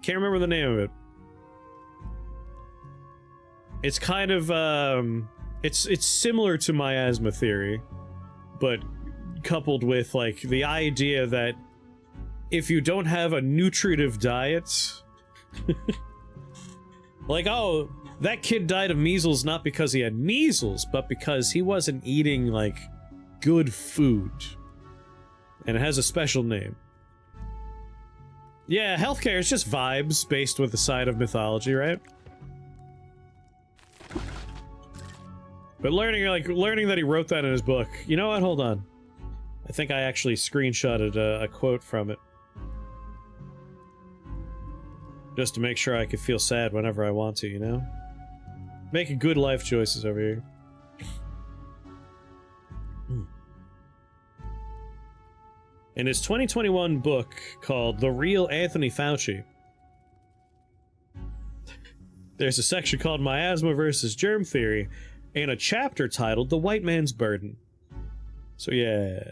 Can't remember the name of it. It's kind of, it's similar to miasma theory, but coupled with, like, the idea that if you don't have a nutritive diet... like, oh... That kid died of measles not because he had measles, but because he wasn't eating, like, good food. And it has a special name. Yeah, healthcare is just vibes based with the side of mythology, right? But learning that he wrote that in his book. You know what? Hold on. I think I actually screenshotted a quote from it. Just to make sure I could feel sad whenever I want to, you know? Making good life choices over here. In his 2021 book called The Real Anthony Fauci, There's a section called Miasma versus Germ Theory, and a chapter titled The White Man's Burden. So yeah,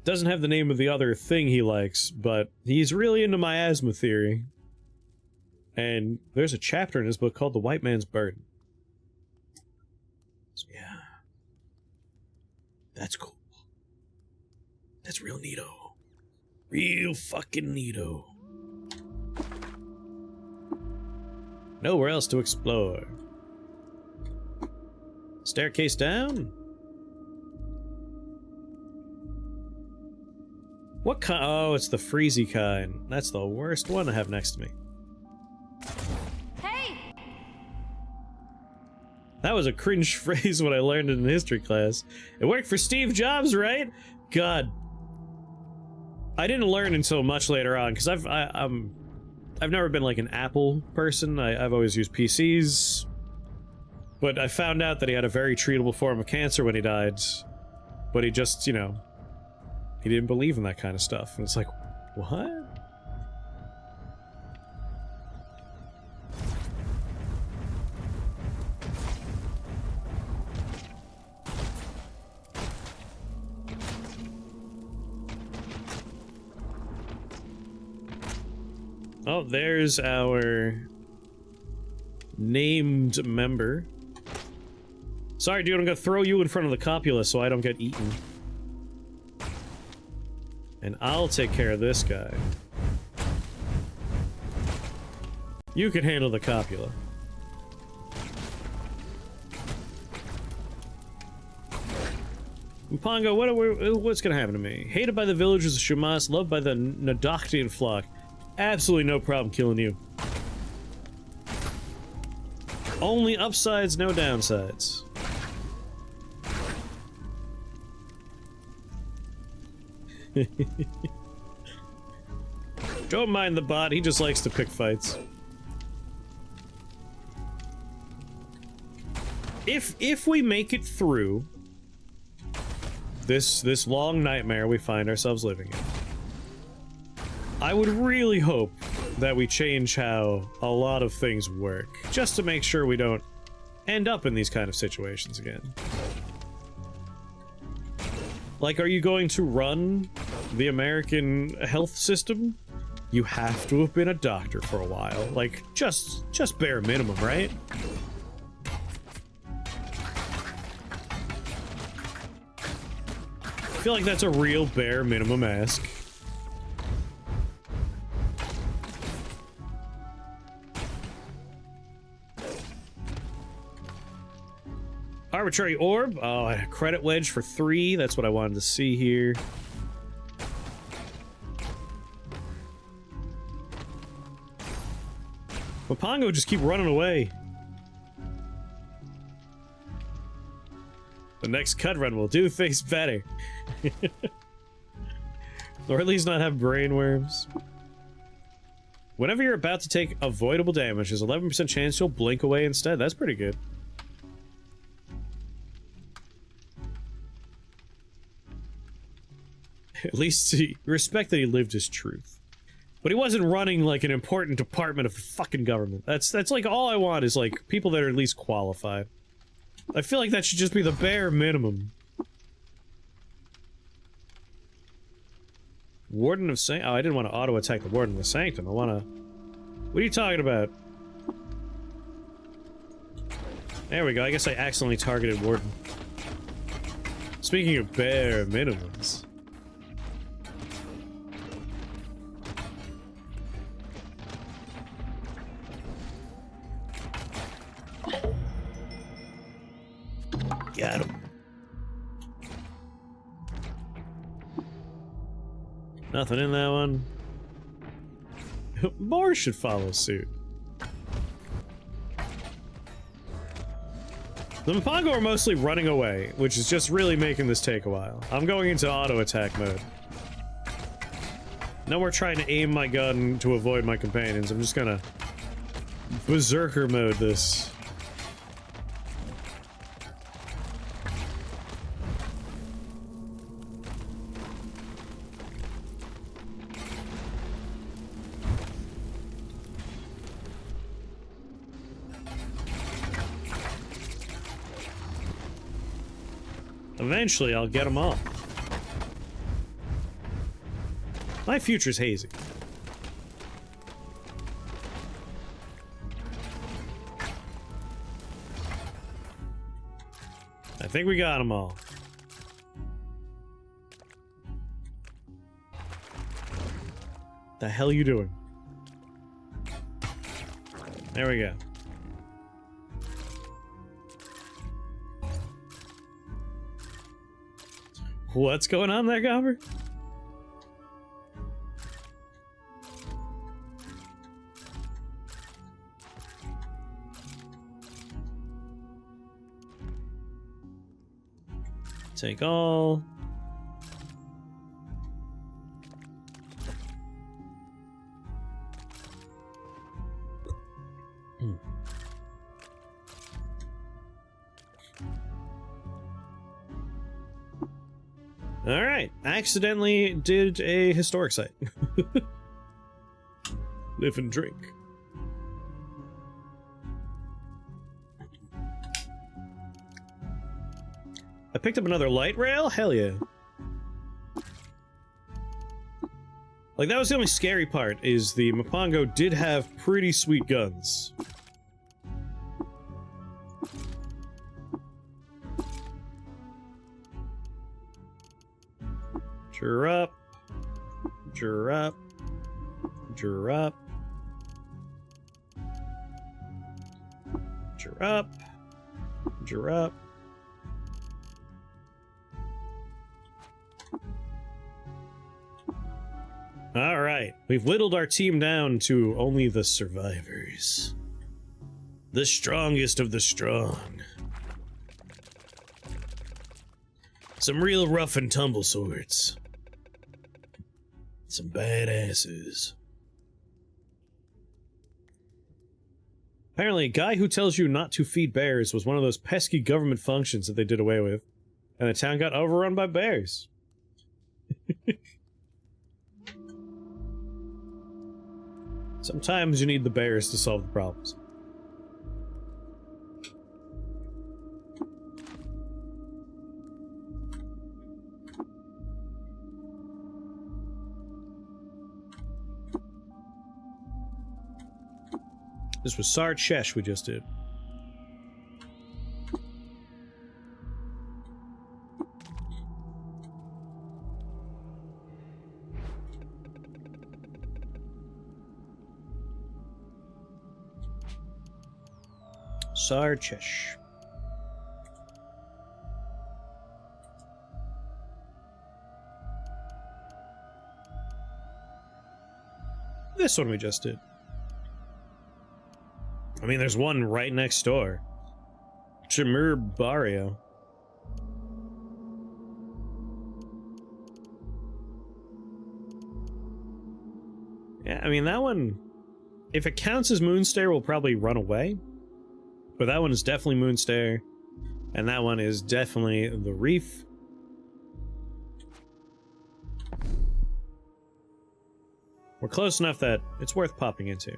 doesn't have the name of the other thing he likes, but he's really into miasma theory. And there's a chapter in his book called The White Man's Burden. So yeah, that's cool. That's real neato. Real fucking neato. Nowhere else to explore. Staircase down? What kind? Oh, it's the freezy kind. That's the worst one to have next to me.
Hey!
That was a cringe phrase when I learned it in history class. It worked for Steve Jobs, right? God. I didn't learn until much later on, because I've never been like an Apple person. I've always used PCs. But I found out that he had a very treatable form of cancer when he died. But he just, you know, he didn't believe in that kind of stuff. And it's like, what? Oh, there's our named member. Sorry, dude, I'm gonna throw you in front of the copula so I don't get eaten. And I'll take care of this guy. You can handle the copula. Mopango, what's gonna happen to me? Hated by the villagers of Shumas, loved by the Nadoctian flock. Absolutely no problem killing you. Only upsides, no downsides. Don't mind the bot, he just likes to pick fights. If we make it through this long nightmare we find ourselves living in, I would really hope that we change how a lot of things work, just to make sure we don't end up in these kind of situations again. Like, are you going to run the American health system? You have to have been a doctor for a while. Like, just bare minimum, right? I feel like that's a real bare minimum ask. Arbitrary orb. Oh, a credit wedge for 3. That's what I wanted to see here. Mopango just keep running away. The next cut run will do things better. Or at least not have brainworms. Whenever you're about to take avoidable damage, there's 11% chance you'll blink away instead. That's pretty good. At least he respect that he lived his truth. But he wasn't running like an important department of the fucking government. That's like all I want is like people that are at least qualified. I feel like that should just be the bare minimum. Warden of Sanctum. Oh, I didn't want to auto attack the Warden of Sanctum. I want to. What are you talking about? There we go. I guess I accidentally targeted Warden. Speaking of bare minimums. Got him. Nothing in that one. More should follow suit. The Mopango are mostly running away, which is just really making this take a while. I'm going into auto attack mode. No more trying to aim my gun to avoid my companions. I'm just gonna berserker mode this. Eventually, I'll get them all. My future's hazy. I think we got them all. The hell you doing? There we go. What's going on there, Gobber? Take all. All right, accidentally did a historic site. Live and drink. I picked up another light rail? Hell yeah. Like, that was the only scary part, is the Mopango did have pretty sweet guns. Jur up. Jur up. Jur up. Jur up. Jur up. All right, we've whittled our team down to only the survivors. The strongest of the strong. Some real rough and tumble swords. Some badasses. Apparently, a guy who tells you not to feed bears was one of those pesky government functions that they did away with, and the town got overrun by bears. Sometimes you need the bears to solve the problems. This was Sarchesh we just did. Sarchesh. This one we just did. I mean, there's one right next door. Chimur Barrio. Yeah, I mean, that one, if it counts as Moonstair, will probably run away. But that one is definitely Moonstair. And that one is definitely the Reef. We're close enough that it's worth popping into.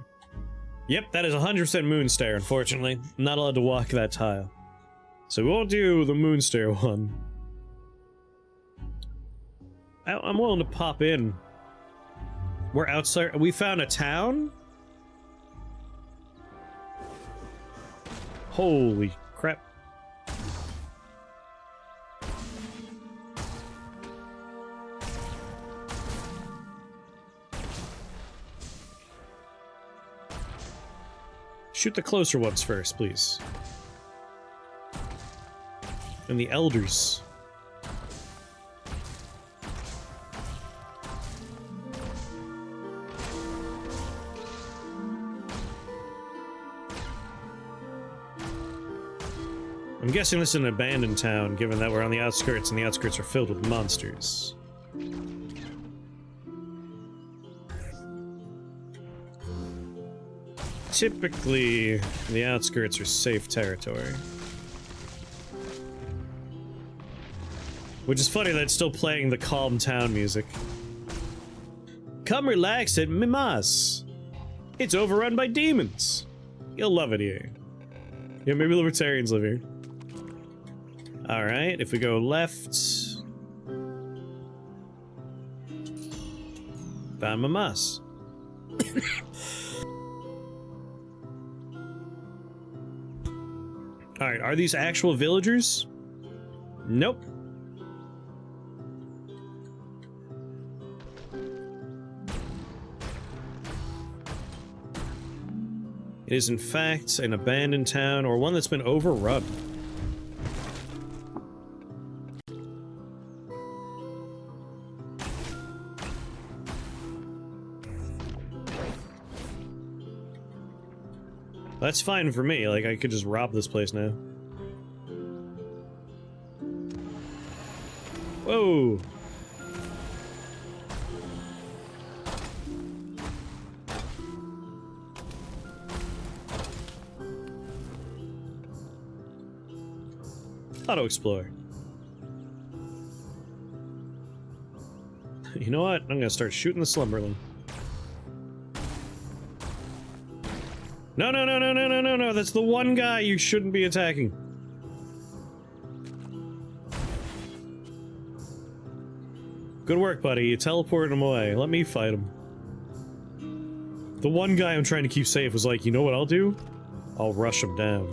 Yep, that is 100% Moonstair, unfortunately. I'm not allowed to walk that tile. So we won't do the Moonstair one. I'm willing to pop in. We're outside. We found a town? Holy crap. Shoot the closer ones first, please. And the elders. I'm guessing this is an abandoned town, given that we're on the outskirts, and the outskirts are filled with monsters. Typically, the outskirts are safe territory. Which is funny that it's still playing the calm town music. Come relax at Mimas. It's overrun by demons. You'll love it here. Yeah, maybe libertarians live here. Alright, if we go left... Found my moss. Alright, are these actual villagers? Nope. It is in fact an abandoned town, or one that's been overrun. That's fine for me, like I could just rob this place now. Whoa! Auto explore. You know what? I'm gonna start shooting the slumberling. No, no, no, no, no, no, no, no, that's the one guy you shouldn't be attacking. Good work, buddy. You teleported him away. Let me fight him. The one guy I'm trying to keep safe was like, you know what I'll do? I'll rush him down.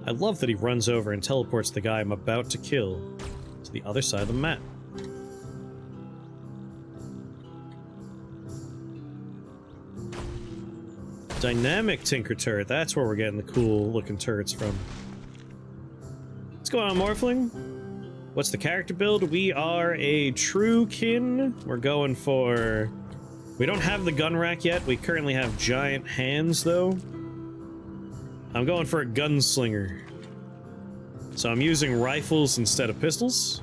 I love that he runs over and teleports the guy I'm about to kill to the other side of the map. Dynamic Tinker Turret, that's where we're getting the cool looking turrets from. What's going on, Morphling? What's the character build? We are a Truekin. We're going for... We don't have the gun rack yet. We currently have giant hands, though. I'm going for a gunslinger. So I'm using rifles instead of pistols.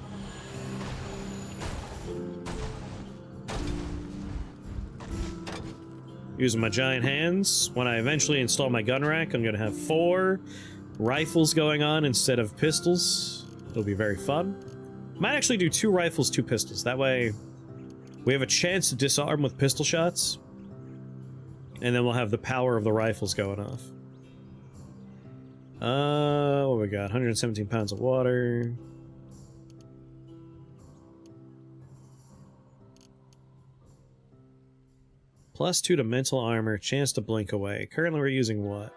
Using my giant hands. When I eventually install my gun rack, I'm gonna have 4 rifles going on instead of pistols. It'll be very fun. Might actually do 2 rifles, 2 pistols. That way, we have a chance to disarm with pistol shots. And then we'll have the power of the rifles going off. What we got? 117 pounds of water. +2 to mental armor, chance to blink away. Currently we're using what?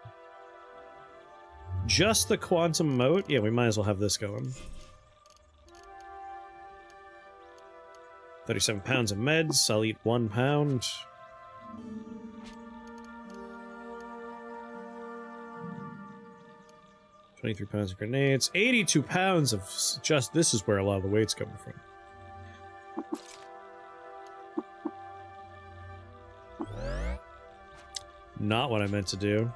Just the quantum mote? Yeah, we might as well have this going. 37 pounds of meds, I'll eat 1 pound. $23 pounds of grenades, 82 pounds of just, this is where a lot of the weight's coming from. Not what I meant to do.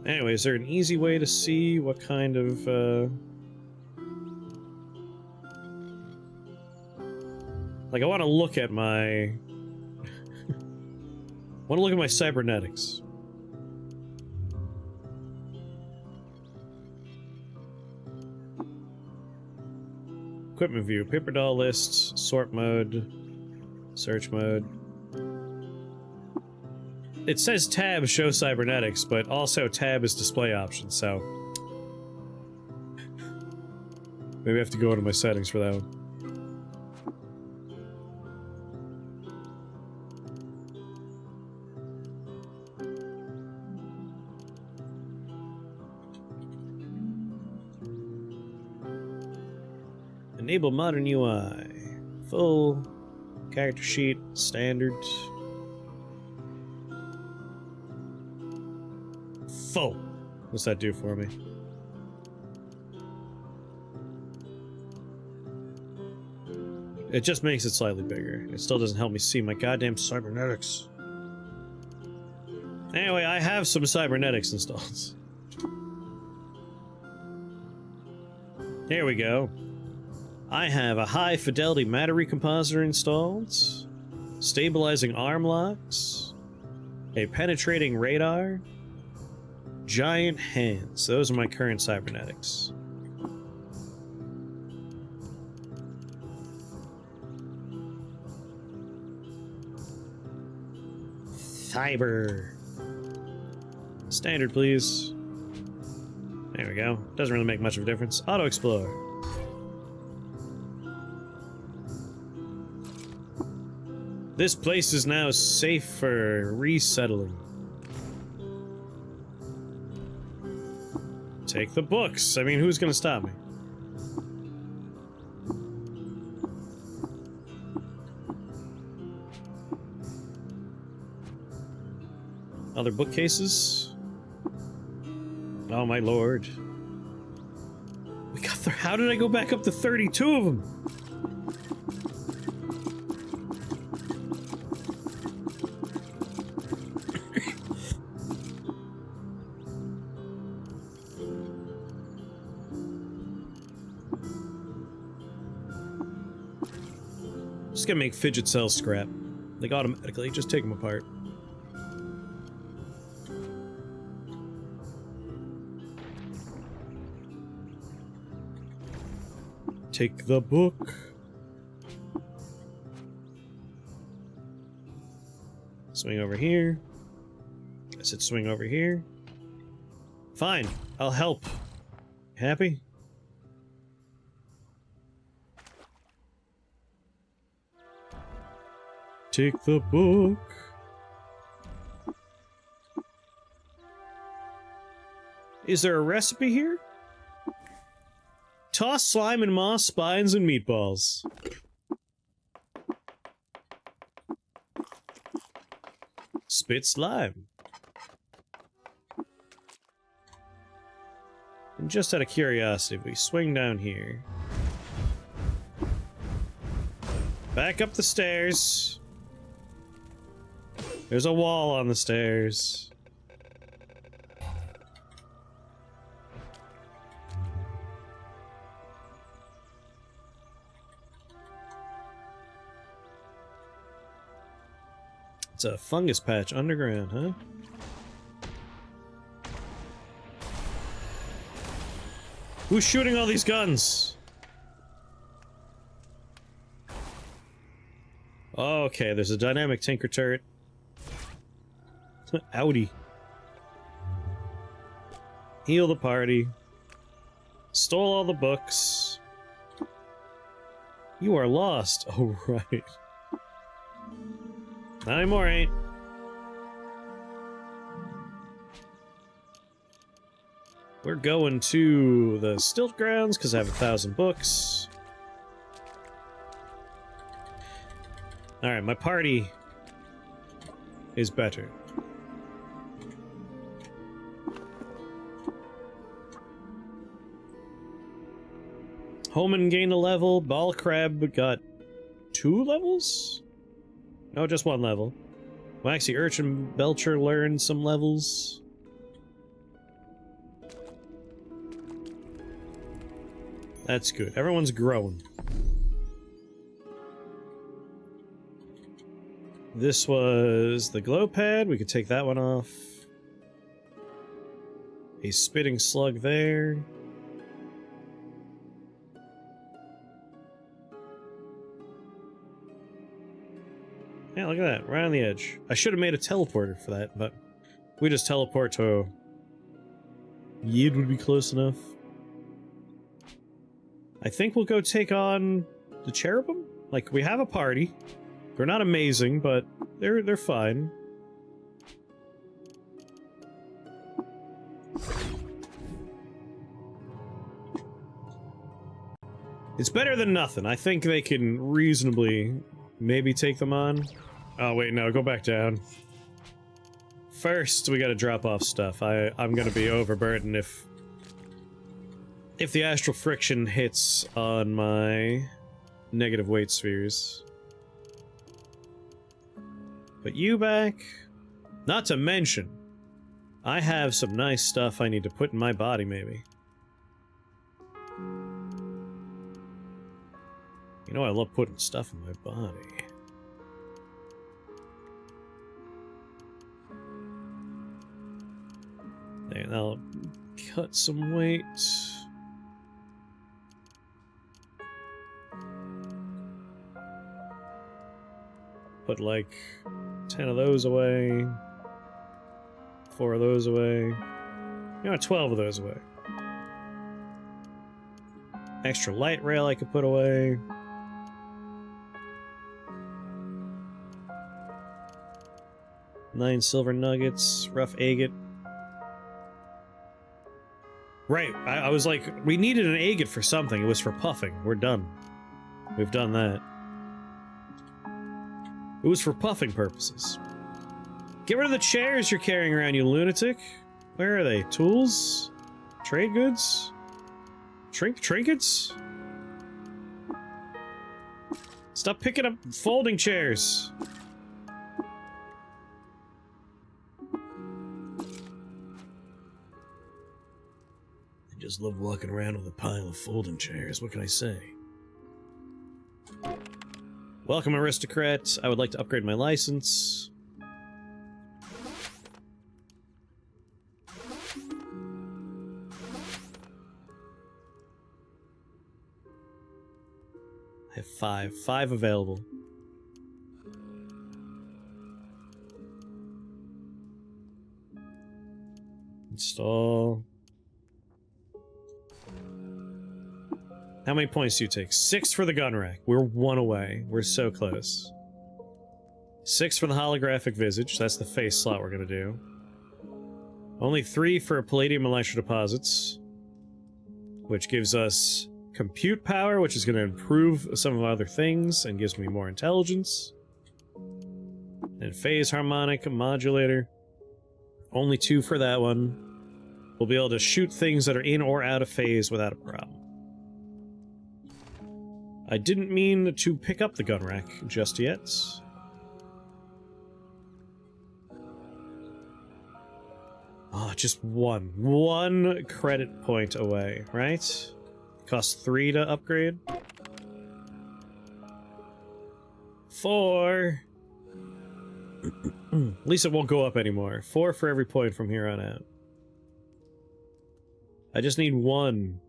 Anyway, is there an easy way to see what kind of, like, I want to look at my... I want to look at my cybernetics. Equipment view, paper doll list, sort mode, search mode. It says tab show cybernetics, but also tab is display options, so maybe I have to go into my settings for that one. Enable modern UI. Full. Character sheet. Standard. Full. What's that do for me? It just makes it slightly bigger. It still doesn't help me see my goddamn cybernetics. Anyway, I have some cybernetics installed. Here we go. I have a high fidelity matter recompositor installed, stabilizing arm locks, A penetrating radar. Giant hands. Those are my current cybernetics. Cyber. Standard, please. There we go. Doesn't really make much of a difference. Auto explore. This place is now safe for resettling. Take the books. I mean, who's gonna stop me? Other bookcases? Oh my lord. We got there. How did I go back up to 32 of them? Just gonna make fidget cells scrap. Like automatically, just take them apart. Take the book. Swing over here. I said swing over here. Fine, I'll help. Happy? Take the book. Is there a recipe here? Toss slime and moss, spines, and meatballs. Spit slime. And just out of curiosity, if we swing down here. Back up the stairs. There's a wall on the stairs. It's a fungus patch underground, huh? Who's shooting all these guns? Okay, there's a dynamic tinker turret. Audi. Heal the party. Stole all the books. You are lost. Oh, right. Not anymore, ain't. We're going to the stilt grounds because I have 1,000 books. Alright, my party is better. Homan gained a level. Ball Crab got 2 levels? No, just 1 level. Waxy Urchin Belcher learned some levels. That's good. Everyone's growing. This was the glow pad. We could take that one off. A spitting slug there. Yeah, look at that. Right on the edge. I should have made a teleporter for that, but we just teleport to... Yid would be close enough. I think we'll go take on the cherubim. Like, we have a party. They're not amazing, but they're fine. It's better than nothing. I think they can reasonably maybe take them on. Oh wait, no, go back down. First, we gotta drop off stuff. I'm gonna be overburdened if the astral friction hits on my negative weight spheres. Put you back. Not to mention, I have some nice stuff I need to put in my body, maybe. You know I love putting stuff in my body. There, that'll cut some weight. Put like 10 of those away. 4 of those away. You know, 12 of those away. Extra light rail I could put away. Nine silver nuggets, rough agate. Right, I was like, we needed an agate for something. It was for puffing. We're done. We've done that. It was for puffing purposes. Get rid of the chairs you're carrying around, you lunatic. Where are they? Tools? Trade goods? Trinkets? Stop picking up folding chairs. I just love walking around with a pile of folding chairs. What can I say? Welcome, aristocrat. I would like to upgrade my license. I have 5. 5 available. Install. How many points do you take? 6 for the gun rack. We're 1 away. We're so close. 6 for the holographic visage. That's the face slot we're gonna do. Only 3 for palladium electro deposits, which gives us compute power, which is going to improve some of other things and gives me more intelligence. And phase harmonic modulator. Only 2 for that one. We'll be able to shoot things that are in or out of phase without a problem. I didn't mean to pick up the gun rack just yet. Oh, just 1. 1 credit point away, right? Costs 3 to upgrade. 4. At least it won't go up anymore. 4 for every point from here on out. I just need 1.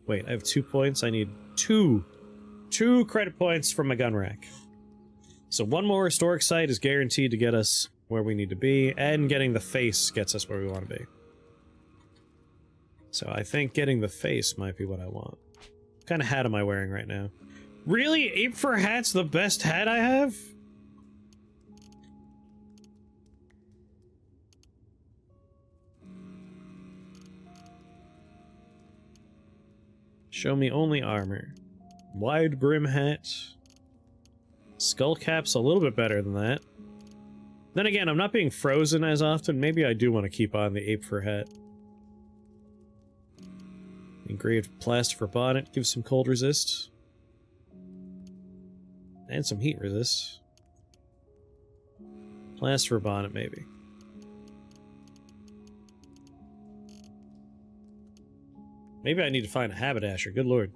Wait, I have 2 points. I need 2. 2 credit points from my gun rack. So 1 more historic site is guaranteed to get us where we need to be, and getting the face gets us where we want to be. So I think getting the face might be what I want. What kind of hat am I wearing right now? Really? Ape for hat's the best hat I have? Show me only armor. Wide brim hat. Skull cap's a little bit better than that. Then again, I'm not being frozen as often. Maybe I do want to keep on the ape fur hat. Engraved plaster for bonnet gives some cold resist. And some heat resist. Plaster for bonnet, maybe. Maybe I need to find a haberdasher. Good lord.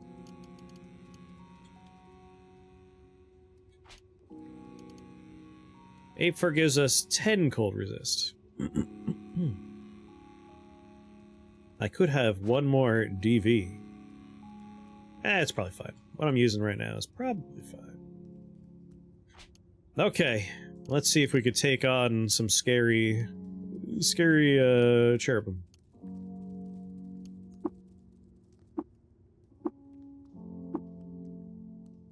Ape fur gives us 10 cold resist. I could have 1 more DV. It's probably fine. What I'm using right now is probably fine. Okay, let's see if we could take on some scary cherubim.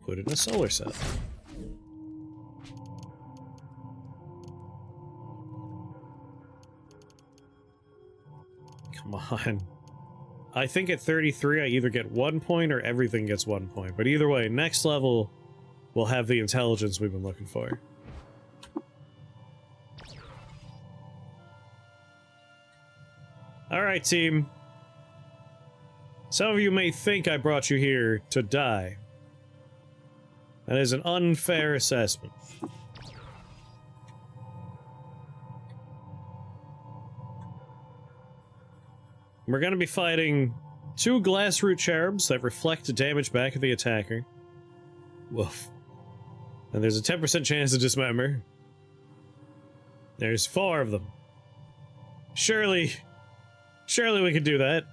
Put in a solar cell. Come on. I think at 33 I either get 1 point or everything gets 1 point. But either way, next level we'll have the intelligence we've been looking for. Alright, team. Some of you may think I brought you here to die. That is an unfair assessment. We're going to be fighting 2 glassroot cherubs that reflect damage back at the attacker. Woof. And there's a 10% chance to dismember. There's 4 of them. Surely Surely we could do that.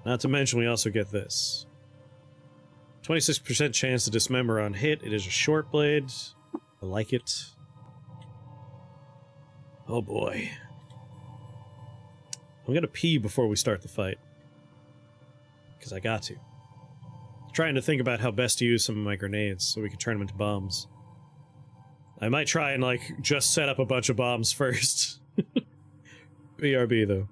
Not to mention we also get this. 26% chance to dismember on hit. It is a short blade. I like it. Oh boy. I'm gonna pee before we start the fight. Because I got to. I'm trying to think about how best to use some of my grenades so we can turn them into bombs. I might try and, like, just set up a bunch of bombs first. BRB, though.